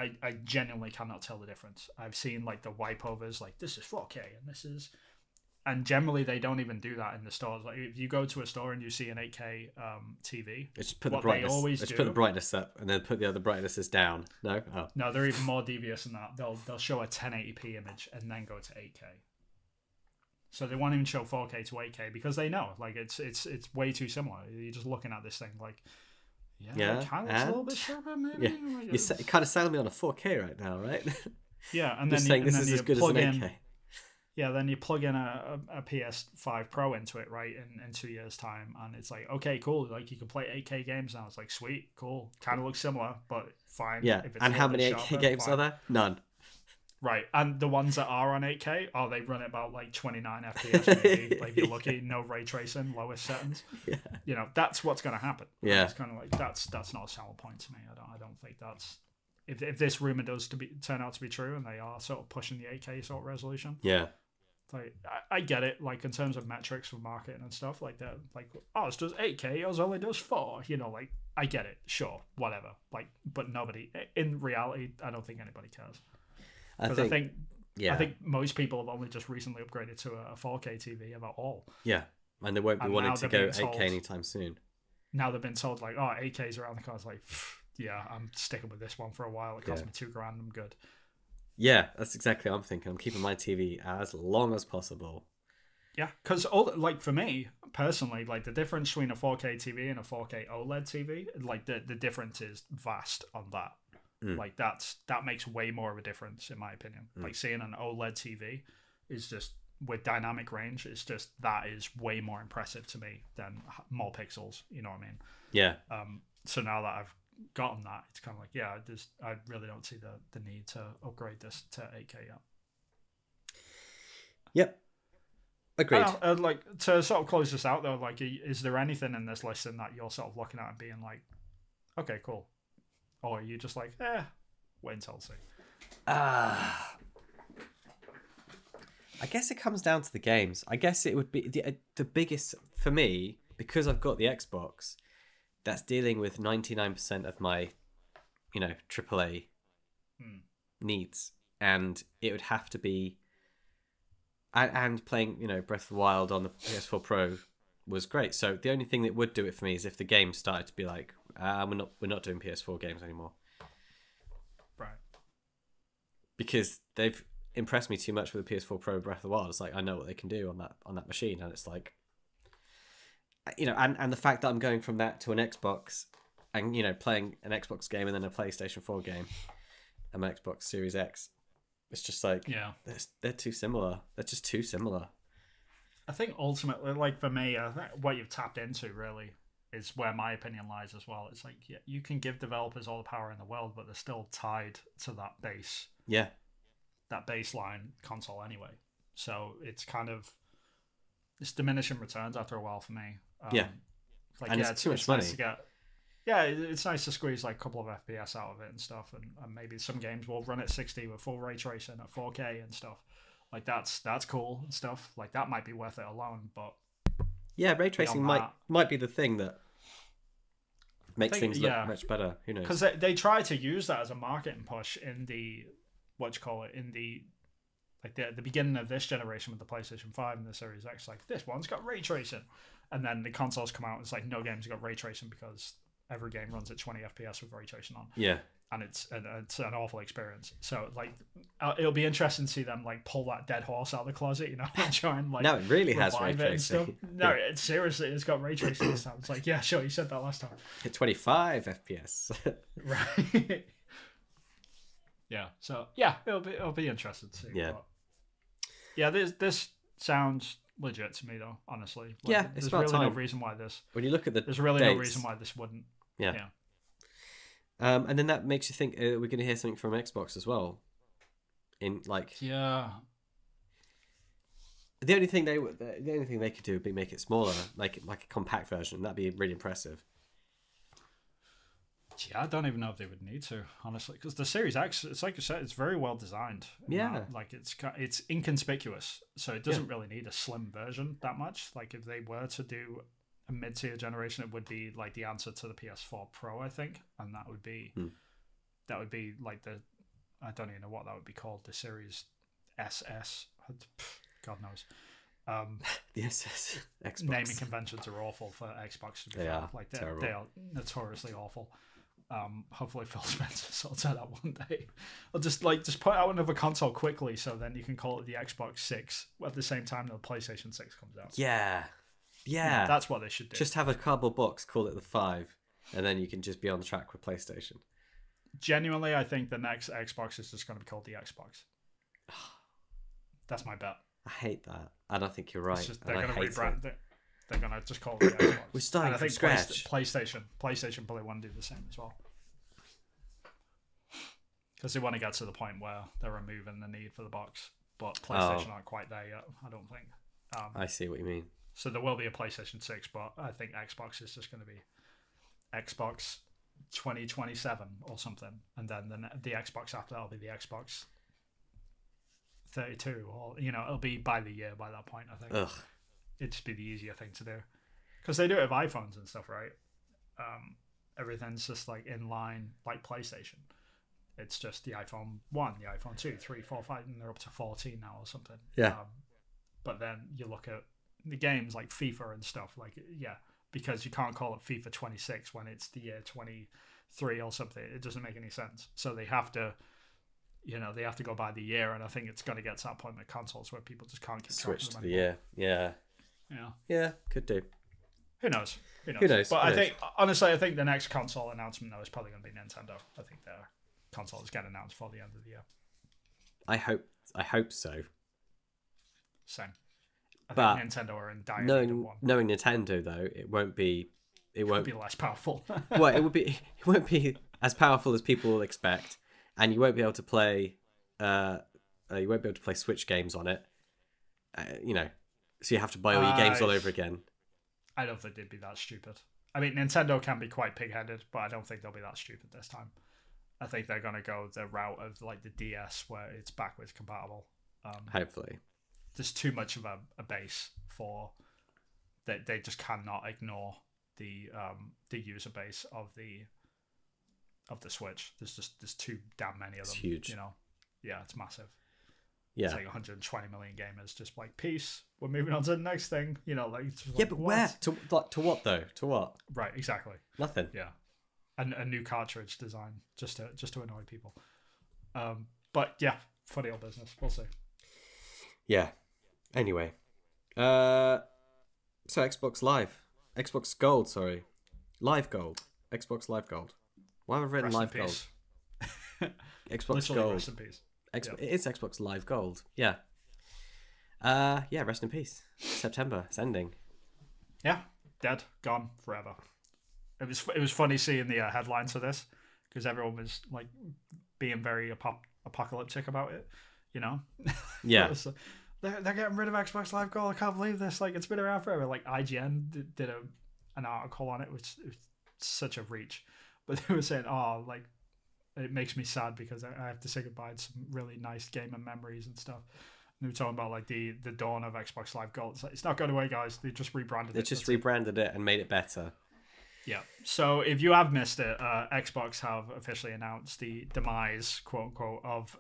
I genuinely cannot tell the difference. I've seen like the wipe overs, like this is 4K and this is, and generally they don't even do that in the stores. Like if you go to a store and you see an 8K TV, just put the brightness. Put the brightness up and then put the other brightnesses down. No, they're even more devious than that. They'll show a 1080p image and then go to 8K. So they won't even show 4K to 8K because they know like it's way too similar. You're just looking at this thing like. Yeah, it kind of looks a little bit sharper, maybe. Yeah. You kind of selling me on a 4K right now, right? Yeah, and then saying this is as good as an 8K. Yeah, then you plug in a PS5 Pro into it, right, in 2 years' time, and it's like, okay, cool, like you can play 8K games now. It's like, sweet, cool, kind of looks similar, but fine. Yeah, if it's and how many 8K games are there? None. Right, and the ones that are on 8K, they run at about like 29 FPS, maybe. Like if you're lucky, no ray tracing, lowest settings. Yeah. That's what's going to happen. Yeah, it's kind of like that's not a selling point to me. I don't think that's if this rumor does turn out to be true, and they are sort of pushing the 8K sort of resolution. Yeah. Like I get it, like in terms of metrics for marketing and stuff like that. Like ours does 8K, yours only does 4. Like I get it, sure, whatever. Like, but nobody in reality, I don't think anybody cares. Because I think most people have only just recently upgraded to a 4K TV about all. Yeah, and they won't be wanting to go 8K anytime soon. Now they've been told like, 8K's around the corner. It's like, yeah, I'm sticking with this one for a while. It cost me $2,000. I'm good. Yeah, that's exactly what I'm thinking. I'm keeping my TV as long as possible. Yeah, because for me personally, like the difference between a 4K TV and a 4K OLED TV, like the difference is vast on that. Like that makes way more of a difference in my opinion. Like seeing an OLED TV is just with dynamic range, it's just that is way more impressive to me than more pixels. You know what I mean? Yeah. So now that I've gotten that, it's kind of like I really don't see the need to upgrade this to 8K yet. Yep. Agreed. Like to sort of close this out though, like is there anything in this listing that you're sort of looking at and being like, okay, cool? Or are you just like, wait until I see? I guess it comes down to the games. I guess it would be the biggest for me, because I've got the Xbox that's dealing with 99% of my, AAA needs. And it would have to be, and playing, Breath of the Wild on the PS4 Pro was great. So the only thing that would do it for me is if the game started to be like, we're not doing PS4 games anymore, right? Because they've impressed me too much with the PS4 Pro Breath of the Wild. It's like I know what they can do on that machine, and it's like, and the fact that I'm going from that to an Xbox, and playing an Xbox game and then a PlayStation 4 game, and my Xbox Series X, it's just like they're too similar. They're just too similar. I think ultimately, like for me, I think what you've tapped into really is where my opinion lies as well. It's like, yeah, you can give developers all the power in the world, but they're still tied to that base, that baseline console anyway. So it's kind of, it's diminishing returns after a while for me. Like, and it's too much money. Nice to get, yeah, it's nice to squeeze like a couple of FPS out of it and stuff, and maybe some games will run at 60 with full ray tracing at 4K and stuff. Like that's cool and stuff. Like that might be worth it alone, but yeah, ray tracing might be the thing that makes things look much better. Who knows? Because they try to use that as a marketing push in the in the beginning of this generation with the PlayStation 5 and the Series X. Like, this one's got ray tracing, and then the consoles come out and it's like, no game's got ray tracing because every game runs at 20 FPS with ray tracing on. Yeah. And it's an awful experience. So like, it'll be interesting to see them like pull that dead horse out of the closet, you know, and try and like. No, it really has ray tracing. No, it's seriously, it's got ray tracing this time. It's like, yeah, sure, you said that last time. At 25 FPS. Right. Yeah. So yeah, it'll be interesting to see. Yeah. But, yeah. This sounds legit to me though. Honestly. Like, yeah. It's there's really no reason why this. When you look at there's really no reason why this wouldn't. Yeah. And then that makes you think we're going to hear something from Xbox as well. In like, yeah, the only thing they could do would be make it smaller, like a compact version. That'd be really impressive. Yeah, I don't even know if they would need to, honestly, because the Series X, it's like you said, it's very well designed. Yeah, like it's inconspicuous, so it doesn't really need a slim version that much. Like if they were to do a mid-tier generation, it would be like the answer to the PS4 Pro, I think, and that would be like the, I don't even know what that would be called, the Series SS. God knows. The SS Xbox. Naming conventions are awful for Xbox. To be fair. Like they are notoriously awful. Hopefully Phil Spencer sorts that out one day. Or just put out another console quickly, so then you can call it the Xbox 6 at the same time the PlayStation 6 comes out. Yeah, that's what they should do. Just have a cardboard box, call it the 5, and then you can just be on the track with PlayStation. Genuinely, I think the next Xbox is just going to be called the Xbox. That's my bet. I hate that, and I think you're right. They're going to rebrand it. They're going to just call it the Xbox. We're starting from scratch. PlayStation probably want to do the same as well, because they want to get to the point where they're removing the need for the box, but PlayStation aren't quite there yet. I don't think. I see what you mean. So there will be a PlayStation 6, but I think Xbox is just going to be Xbox 2027 or something, and then the Xbox after that will be the Xbox 32, or it'll be by the year by that point. I think. Ugh. It'd just be the easier thing to do, because they do it with iPhones and stuff, right? Everything's just like in line like PlayStation. It's just the iPhone 1, the iPhone 2, 3, 4, 5, and they're up to 14 now or something. Yeah. But then you look at the games like FIFA and stuff, like, yeah, because you can't call it FIFA 26 when it's the year 23 or something. It doesn't make any sense. So they have to, they have to go by the year, and I think it's going to get to that point with consoles where people just can't keep track switch of them to the year. Yeah, could do. Who knows? But I think, honestly, I think the next console announcement though is probably going to be Nintendo. I think their consoles get announced for the end of the year. I hope so. Same. I think Nintendo are in dire need of one. Knowing Nintendo though, it won't be less powerful. Well, it won't be as powerful as people will expect, and you won't be able to play Switch games on it. So you have to buy all your games all over again. I don't think they'd be that stupid. I mean, Nintendo can be quite pig-headed, but I don't think they'll be that stupid this time. I think they're going to go the route of like the DS, where it's backwards compatible. Hopefully. There's too much of a base for that. They just cannot ignore the user base of the Switch. There's too damn many of them. It's huge. Yeah, it's massive. Yeah. It's like 120 million gamers just like, peace, we're moving on to the next thing. But where? To what though? To what? Right, exactly. Nothing. Yeah. And a new cartridge design just to annoy people. But yeah, funny old business. We'll see. Yeah. Anyway. So Xbox Gold, sorry. Live Gold. Xbox Live Gold. Why have I written Live Gold? Xbox Literally Gold. Rest in peace. It is Xbox Live Gold. Yeah. Yeah, rest in peace. September, it's ending. Yeah, dead, gone forever. It was funny seeing the headlines for this because everyone was like being very apocalyptic about it. You know, Yeah. They're getting rid of Xbox Live Gold. I can't believe this. Like, it's been around forever. Like, IGN did an article on it, which was such a reach. But they were saying, oh, like, it makes me sad because I have to say goodbye to some really nice gaming memories and stuff. And they were talking about, like, the dawn of Xbox Live Gold. It's like, it's not going away, guys. They just rebranded it. They just rebranded it and made it better. Yeah. So if you have missed it, Xbox have officially announced the demise, quote unquote, of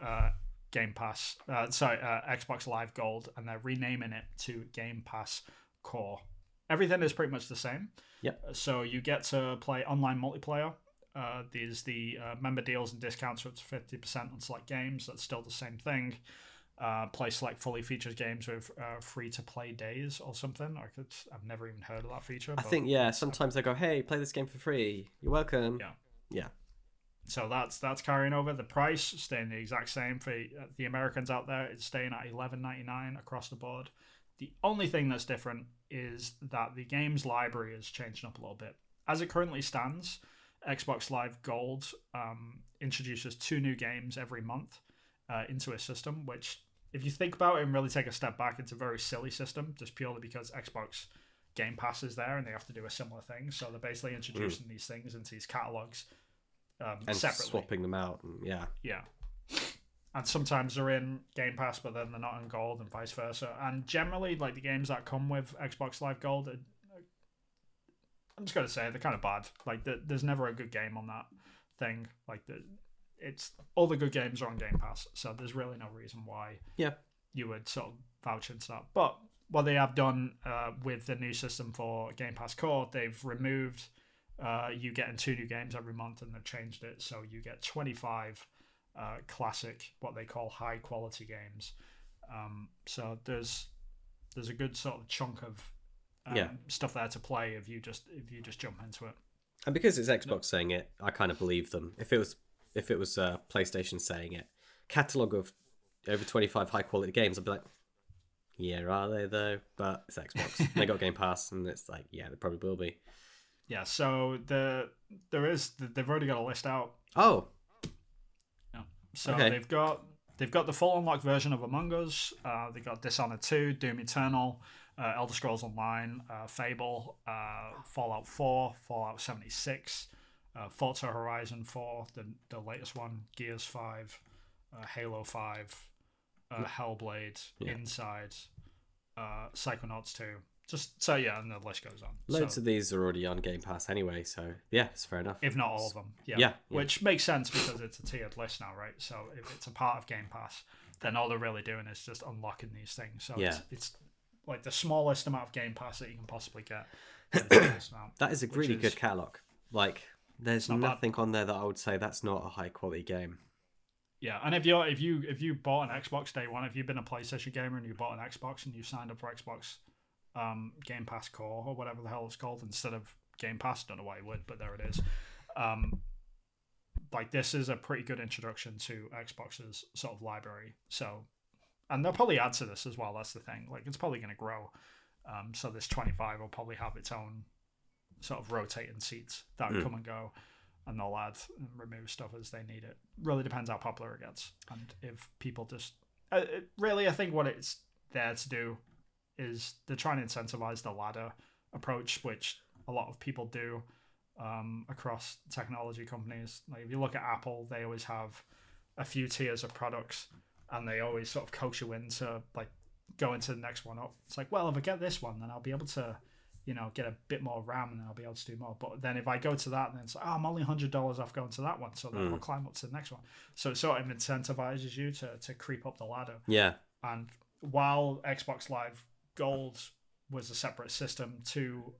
Xbox Live Gold, and they're renaming it to Game Pass Core. Everything is pretty much the same. Yep. So you get to play online multiplayer. There's the member deals and discounts up to 50% on select games. That's still the same thing. Play select fully featured games with free-to-play days or something. I've never even heard of that feature. I think, yeah, sometimes they go, hey, play this game for free. You're welcome. Yeah. So that's carrying over. The price staying the exact same for the Americans out there. It's staying at $11.99 across the board. The only thing that's different is that the games library is changing up a little bit. As it currently stands, Xbox Live Gold introduces 2 new games every month into a system, which, if you think about it and really take a step back, it's a very silly system, just purely because Xbox Game Pass is there and they have to do a similar thing. So they're basically introducing these things into these catalogs. And separately. Swapping them out. Yeah. And sometimes they're in Game Pass, but then they're not in Gold, and vice versa. And generally, like, the games that come with Xbox Live Gold, I'm just going to say, they're kind of bad. Like, there's never a good game on that thing. Like, it's all the good games are on Game Pass, so there's really no reason why you would sort of vouch into that. But what they have done with the new system for Game Pass Core, they've removed you getting 2 new games every month, and they've changed it so you get 25 classic, what they call high quality games. So there's a good sort of chunk of stuff there to play if you just jump into it. And because it's Xbox saying it, I kind of believe them. If it was PlayStation saying it, catalog of over 25 high quality games, I'd be like, yeah, are they though? But it's Xbox. They got Game Pass, and it's like, yeah, they probably will be. Yeah, so they've already got a list out. Oh. Yeah. So they've got the full unlocked version of Among Us. They got Dishonored 2, Doom Eternal, Elder Scrolls Online, Fable, Fallout 4, Fallout 76, Forza Horizon 4, the latest one, Gears 5, Halo 5, Hellblade, Inside, Psychonauts 2. Just so, yeah, and the list goes on. Loads of these are already on Game Pass anyway, so yeah, it's fair enough. If not all of them, yeah. Which makes sense because it's a tiered list now, right? So if it's a part of Game Pass, then all they're really doing is just unlocking these things. So it's like the smallest amount of Game Pass that you can possibly get. That is a really good catalog. Like, there's nothing on there that I would say that's not a high quality game. Yeah, and if you bought an Xbox day one, if you've been a PlayStation gamer and you bought an Xbox and you signed up for Xbox Game Pass Core or whatever the hell it's called instead of Game Pass, don't know why you would, but there it is. Like, this is a pretty good introduction to Xbox's sort of library. So, and they'll probably add to this as well. That's the thing. Like, it's probably going to grow. So this 25 will probably have its own sort of rotating seats that come and go, and they'll add and remove stuff as they need it. Really depends how popular it gets, and if people just really, I think what it's there to do is they're trying to incentivize the ladder approach, which a lot of people do across technology companies. Like, if you look at Apple, they always have a few tiers of products, and they always sort of coach you into, like, go into the next one up. It's like, well, if I get this one, then I'll be able to, get a bit more RAM, and then I'll be able to do more. But then if I go to that, then it's like, I'm only $100 off going to that one, so then I'll climb up to the next one. So it sort of incentivizes you to creep up the ladder. Yeah. And while Xbox Live Gold was a separate system to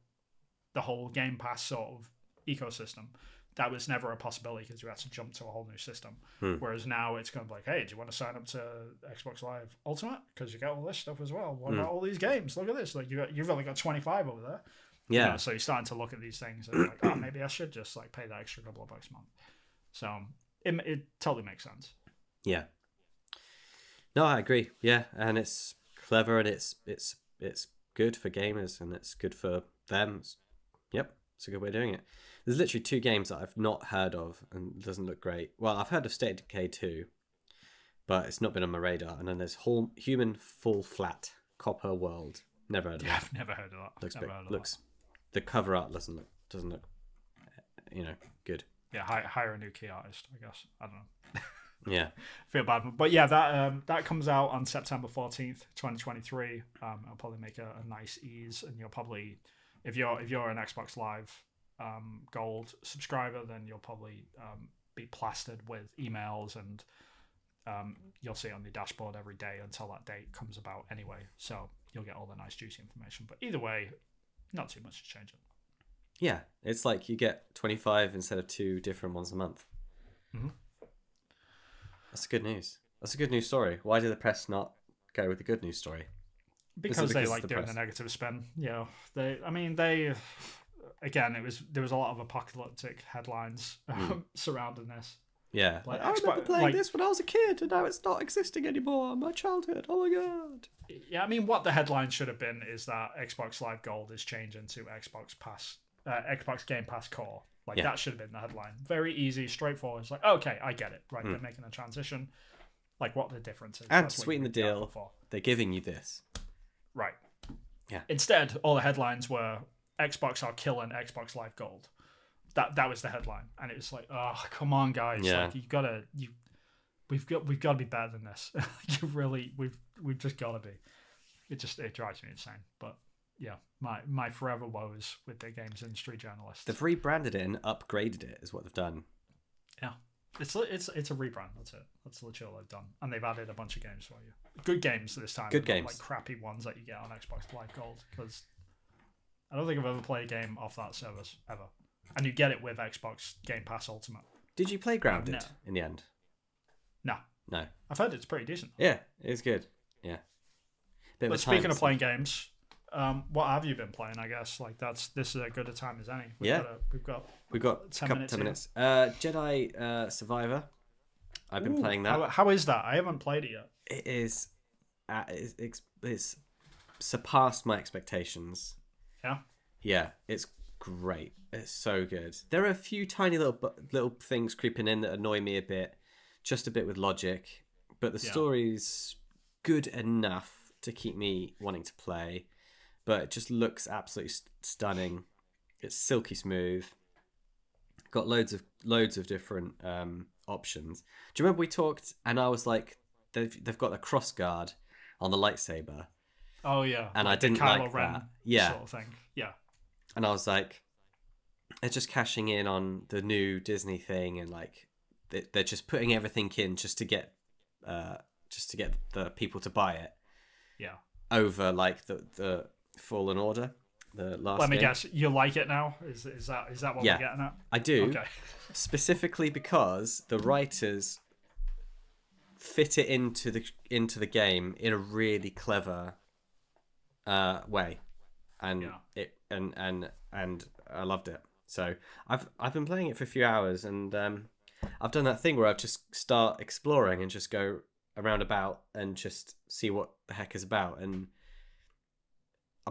the whole Game Pass sort of ecosystem, that was never a possibility because you had to jump to a whole new system. Whereas now it's kind of like, hey, do you want to sign up to Xbox Live Ultimate? Because you get all this stuff as well. What about all these games? Look at this. Like, you've only got 25 over there. Yeah. So you're starting to look at these things and you're like, oh, maybe I should just like pay that extra couple of bucks a month. So it totally makes sense. Yeah. No, I agree. Yeah, and it's clever, and it's good for gamers, and it's good for them. Yep, it's a good way of doing it. There's literally 2 games that I've not heard of and it doesn't look great. Well, I've heard of State of Decay 2, but it's not been on my radar. And then there's Human Fall Flat Copper World. Never heard of Yeah, that. I've never heard of that. Looks the cover art doesn't look good. Yeah, hire a new key artist, I guess. I don't know. Yeah, feel bad, but yeah, that comes out on September 14th, 2023. I'll probably make a nice ease, and you'll probably, if you're an Xbox Live Gold subscriber, then you'll probably be plastered with emails, and you'll see it on the dashboard every day until that date comes about anyway. So you'll get all the nice juicy information. But either way, not too much to change it. Yeah, it's like you get 25 instead of 2 different ones a month. Mm-hmm. That's good news. That's a good news story. Why did the press not go with the good news story? Because they like doing the negative spin. Yeah, they again, there was a lot of apocalyptic headlines surrounding this. Yeah, like, I remember playing this when I was a kid, and now it's not existing anymore. My childhood. Oh my god. Yeah, I mean, what the headline should have been is that Xbox Live Gold is changing to Xbox Gamepass Core. Like, that should have been the headline. Very easy, straightforward. It's like, okay, I get it. Right, they're making a transition. Like, what the difference is. And to sweeten the deal, they're giving you this. Right. Yeah. Instead, all the headlines were Xbox are killing Xbox Live Gold. That was the headline, and it was like, oh, come on, guys! Yeah. Like, we've got to be better than this. We've just got to be. It drives me insane. But yeah, my forever woes with the games industry journalists. They've rebranded it and upgraded it, is what they've done. Yeah, it's a rebrand. That's it. That's literally all they've done, and they've added a bunch of games for you. Good games this time. Good games, not like crappy ones that you get on Xbox Live Gold. Because I don't think I've ever played a game off that service ever. And you get it with Xbox Game Pass Ultimate. Did you play Grounded in the end? No. I've heard it's pretty decent. Yeah, it's good. Yeah. But speaking of playing games, what have you been playing? I guess this is as good a time as any. We've got 10 minutes. Jedi Survivor. I've been playing that. How is that? I haven't played it yet. It is. It's surpassed my expectations. Yeah. Yeah, it's great. It's so good. There are a few tiny little things creeping in that annoy me a bit, just a bit with logic, but the story's good enough to keep me wanting to play. But it just looks absolutely stunning. It's silky smooth. Got loads of different options. Do you remember we talked and I was like, they've got a cross guard on the lightsaber. Oh yeah, and I didn't like that. Yeah, sort of thing. Yeah, and I was like, they're just cashing in on the new Disney thing, and like they're just putting everything in just to get the people to buy it. Yeah. Over like the Fallen Order, the last. Let me game. Guess, you like it now? Is that what we're getting at? I do. Okay. Specifically because the writers fit it into the game in a really clever way, and and I loved it. So I've been playing it for a few hours, and I've done that thing where I've just start exploring and just go around about and just see what the heck is about.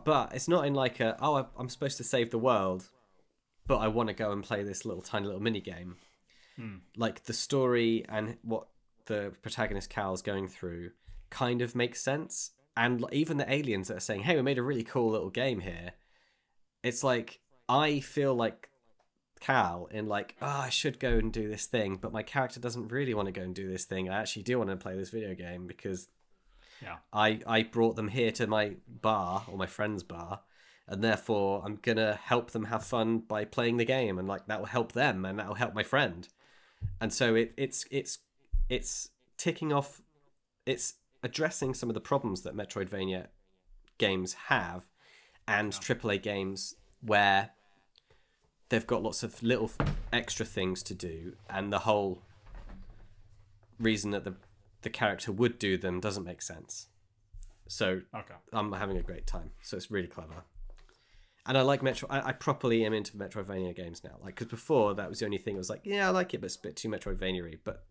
But it's not in like I'm supposed to save the world, but I want to go and play this tiny little mini game. Like the story and what the protagonist Cal's going through kind of makes sense, and even the aliens that are saying, "Hey, we made a really cool little game here." It's like I feel like Cal in like, I should go and do this thing, but my character doesn't really want to go and do this thing. I actually do want to play this video game because I brought them here to my bar or my friend's bar, and therefore I'm gonna help them have fun by playing the game, and like that will help them and that will help my friend. And so it's ticking off, it's addressing some of the problems that Metroidvania games have, and AAA games where they've got lots of little extra things to do, and the whole reason that the character would do them doesn't make sense. So I'm having a great time. So it's really clever. And I like I properly am into Metroidvania games now. Like, because before that was the only thing I was like, yeah, I like it, but it's a bit too Metroidvania-y. But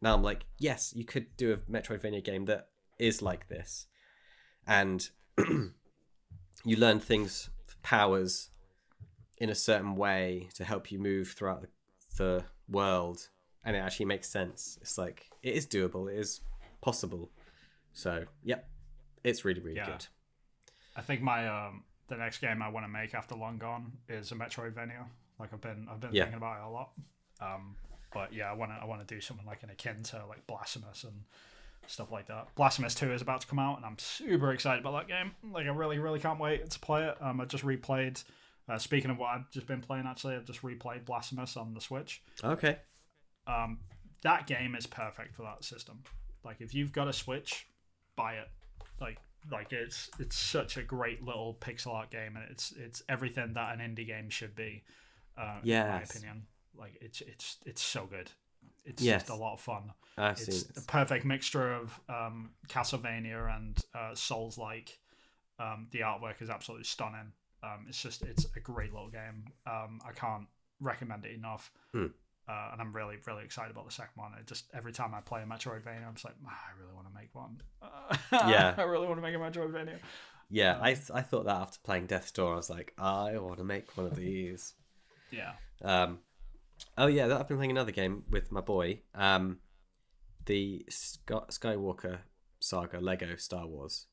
now I'm like, yes, you could do a Metroidvania game that is like this. and you learn things, powers, in a certain way to help you move throughout the world, and it actually makes sense. It's like, it is doable, it is possible. So yep, it's really good. I think my the next game I want to make after Long Gone is a Metroidvania. Like I've been thinking about it a lot. But yeah, I want to do something like an akin to like Blasphemous and stuff like that. Blasphemous 2 is about to come out, and I'm super excited about that game. Like I really can't wait to play it. I just replayed. Speaking of what I've just been playing, actually, I've just replayed Blasphemous on the Switch. Okay. That game is perfect for that system. Like if you've got a Switch, buy it. Like it's such a great little pixel art game, and it's everything that an indie game should be. In my opinion, like it's so good. It's just a lot of fun. It's a perfect mixture of Castlevania and Souls-like. The artwork is absolutely stunning. It's a great little game. I can't recommend it enough. And I'm really excited about the second one. It just, every time I play a Metroidvania, I'm just like, I really want to make one. I really want to make a Metroidvania. Yeah, I thought that after playing Death's Door. I was like, I want to make one of these. Yeah. Oh yeah, I've been playing another game with my boy. The Skywalker saga, Lego Star Wars.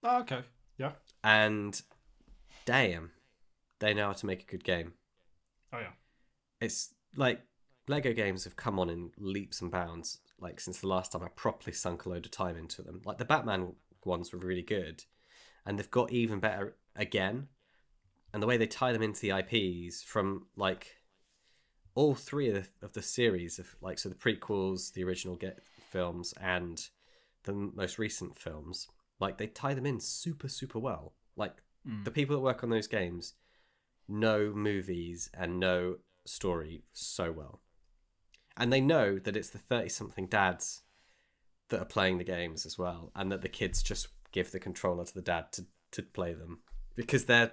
Oh, okay. Yeah. And damn, they know how to make a good game. Oh yeah. It's like Lego games have come on in leaps and bounds, like since the last time I properly sunk a load of time into them. Like the Batman ones were really good, and they've got even better again. And the way they tie them into the IPs from like all three of the series of like, so the prequels, the original films, and the most recent films, like they tie them in super well. Like the people that work on those games know movies and know story so well. And they know that it's the 30-something dads that are playing the games as well, and that the kids just give the controller to the dad to play them, because they're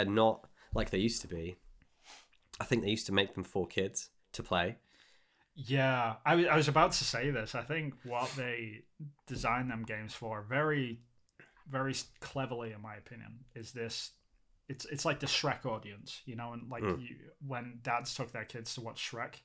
not like they used to be. I think they used to make them for kids to play. Yeah, I was about to say this. I think what they design them games for very cleverly, in my opinion, is this. It's like the Shrek audience, you know, and like when dads took their kids to watch Shrek,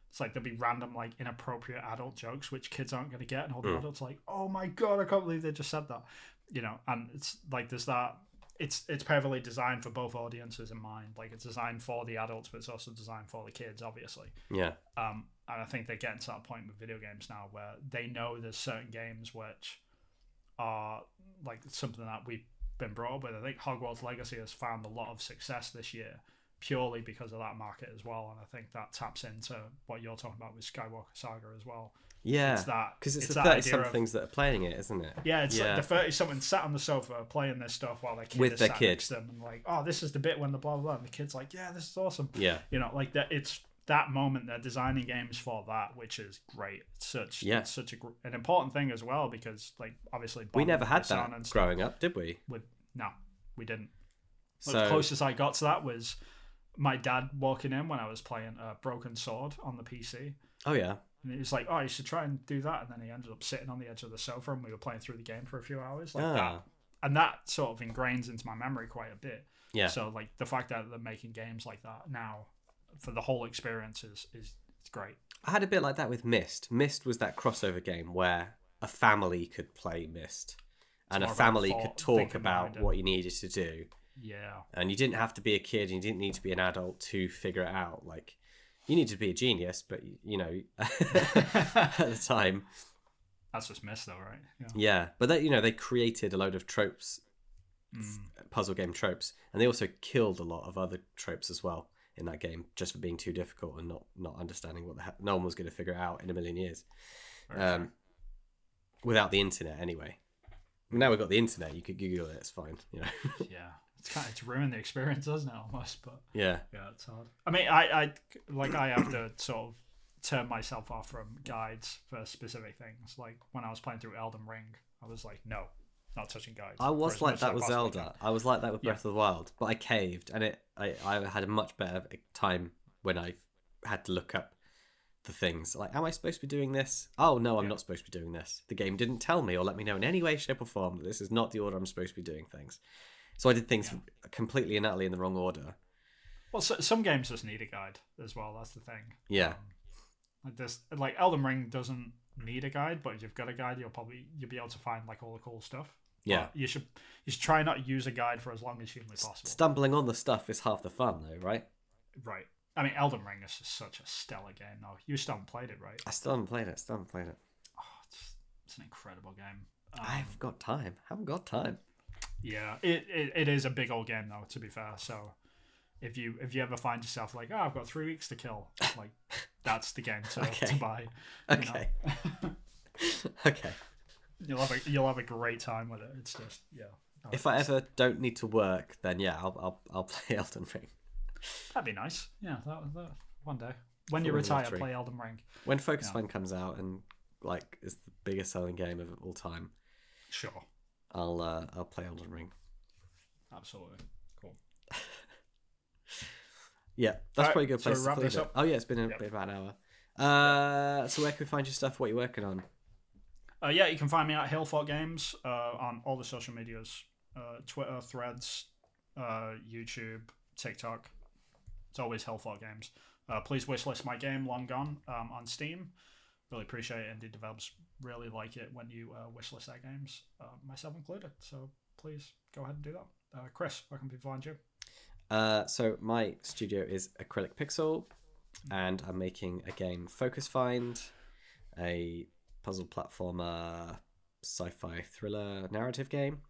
it's like there'll be random like inappropriate adult jokes which kids aren't going to get, and all the adults are like, oh my god, I can't believe they just said that, you know. And it's like there's that. It's perfectly designed for both audiences in mind. Like it's designed for the adults, but it's also designed for the kids, obviously. Yeah. And I think they're getting to that point with video games now where they know there's certain games which are like something that we've been brought up with. I think Hogwarts Legacy has found a lot of success this year purely because of that market as well, and I think that taps into what you're talking about with Skywalker Saga as well. Yeah, because it's the 30-somethings that are playing it, isn't it? Yeah, it's like the 30-something sat on the sofa playing this stuff while their kid is sat next to them, and like, oh, this is the bit when the blah blah blah, and the kid's like, yeah, this is awesome. Yeah, you know, like that. It's that moment they're designing games for that, which is great. It's such an important thing as well, because like obviously we never had that growing up, did we? No, we didn't. So the closest I got to that was my dad walking in when I was playing Broken Sword on the PC. Oh yeah. And he was like, oh, you should try and do that. And then he ended up sitting on the edge of the sofa, and we were playing through the game for a few hours. Like that. And that sort of ingrains into my memory quite a bit. Yeah. So like the fact that they're making games like that now for the whole experience is great. I had a bit like that with Myst. Myst was that crossover game where a family could play Myst. And a family could talk about what you needed to do. Yeah. And you didn't have to be a kid, and you didn't need to be an adult to figure it out. Like, you needed to be a genius, but, you know, at the time. That's just Myst, though, right? Yeah. But, they created a load of tropes, puzzle game tropes. And they also killed a lot of other tropes as well in that game, just for being too difficult and not understanding what the heck. No one was going to figure it out in a million years. Without the internet, anyway. Now we've got the internet, you could Google it, it's fine, you know. Yeah, it's ruined the experience, doesn't it, almost? But yeah, it's hard. I mean, I have to sort of turn myself off from guides for specific things. Like when I was playing through Elden Ring, I was like, no, not touching guides. I was like that with Zelda. I was like that with Breath of the Wild, but I caved, and I had a much better time when I had to look up the things. Like, am I supposed to be doing this? Oh, no, I'm not supposed to be doing this. The game didn't tell me or let me know in any way, shape, or form that this is not the order I'm supposed to be doing things. So I did things completely and utterly in the wrong order. Well, some games just need a guide as well. That's the thing. Yeah. Like Elden Ring doesn't need a guide, but if you've got a guide, you'll be able to find like all the cool stuff. Yeah. But you should try not to use a guide for as long as humanly possible. Stumbling on the stuff is half the fun, though, right? Right. I mean, Elden Ring is just such a stellar game, though. You still haven't played it, right? I still haven't played it. Oh, it's an incredible game. I've got time. Haven't got time. Yeah, it is a big old game, though, to be fair. So if you ever find yourself like, I've got 3 weeks to kill, like, that's the game to buy. Okay. Okay. You'll have a great time with it. It's just If I ever don't need to work, then I'll play Elden Ring. That'd be nice. Yeah, that one day when you retire, play Elden Ring. When Focus Find comes out and like is the biggest selling game of all time, sure, I'll play Elden Ring. Absolutely, cool. Yeah, that's probably a good place to wrap this up. Oh yeah, it's been about an hour. So where can we find your stuff? What you're working on? You can find me at Hillfort Games on all the social medias: Twitter, Threads, YouTube, TikTok. It's always Hillfort Games. Please wishlist my game Long Gone on Steam. Really appreciate it. Indie developers really like it when you wishlist their games, myself included. So please go ahead and do that. Chris, where can people find you? So my studio is Acrylic Pixel, and I'm making a game Focus Find, a puzzle platformer, sci-fi thriller narrative game.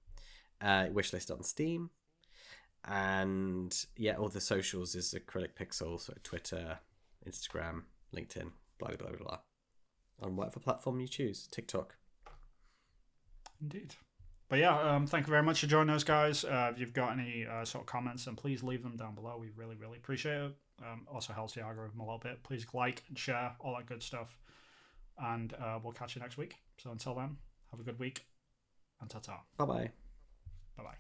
Wishlist on Steam. And all the socials is Acrylic Pixel, so Twitter, Instagram, LinkedIn, blah blah blah blah, on whatever platform you choose. TikTok. Indeed. But thank you very much for joining us, guys. If you've got any sort of comments, then please leave them down below. We really, really appreciate it. Also helps the algorithm a little bit. Please like and share, all that good stuff. And we'll catch you next week. So until then, have a good week. And ta-ta. Bye-bye. Bye-bye.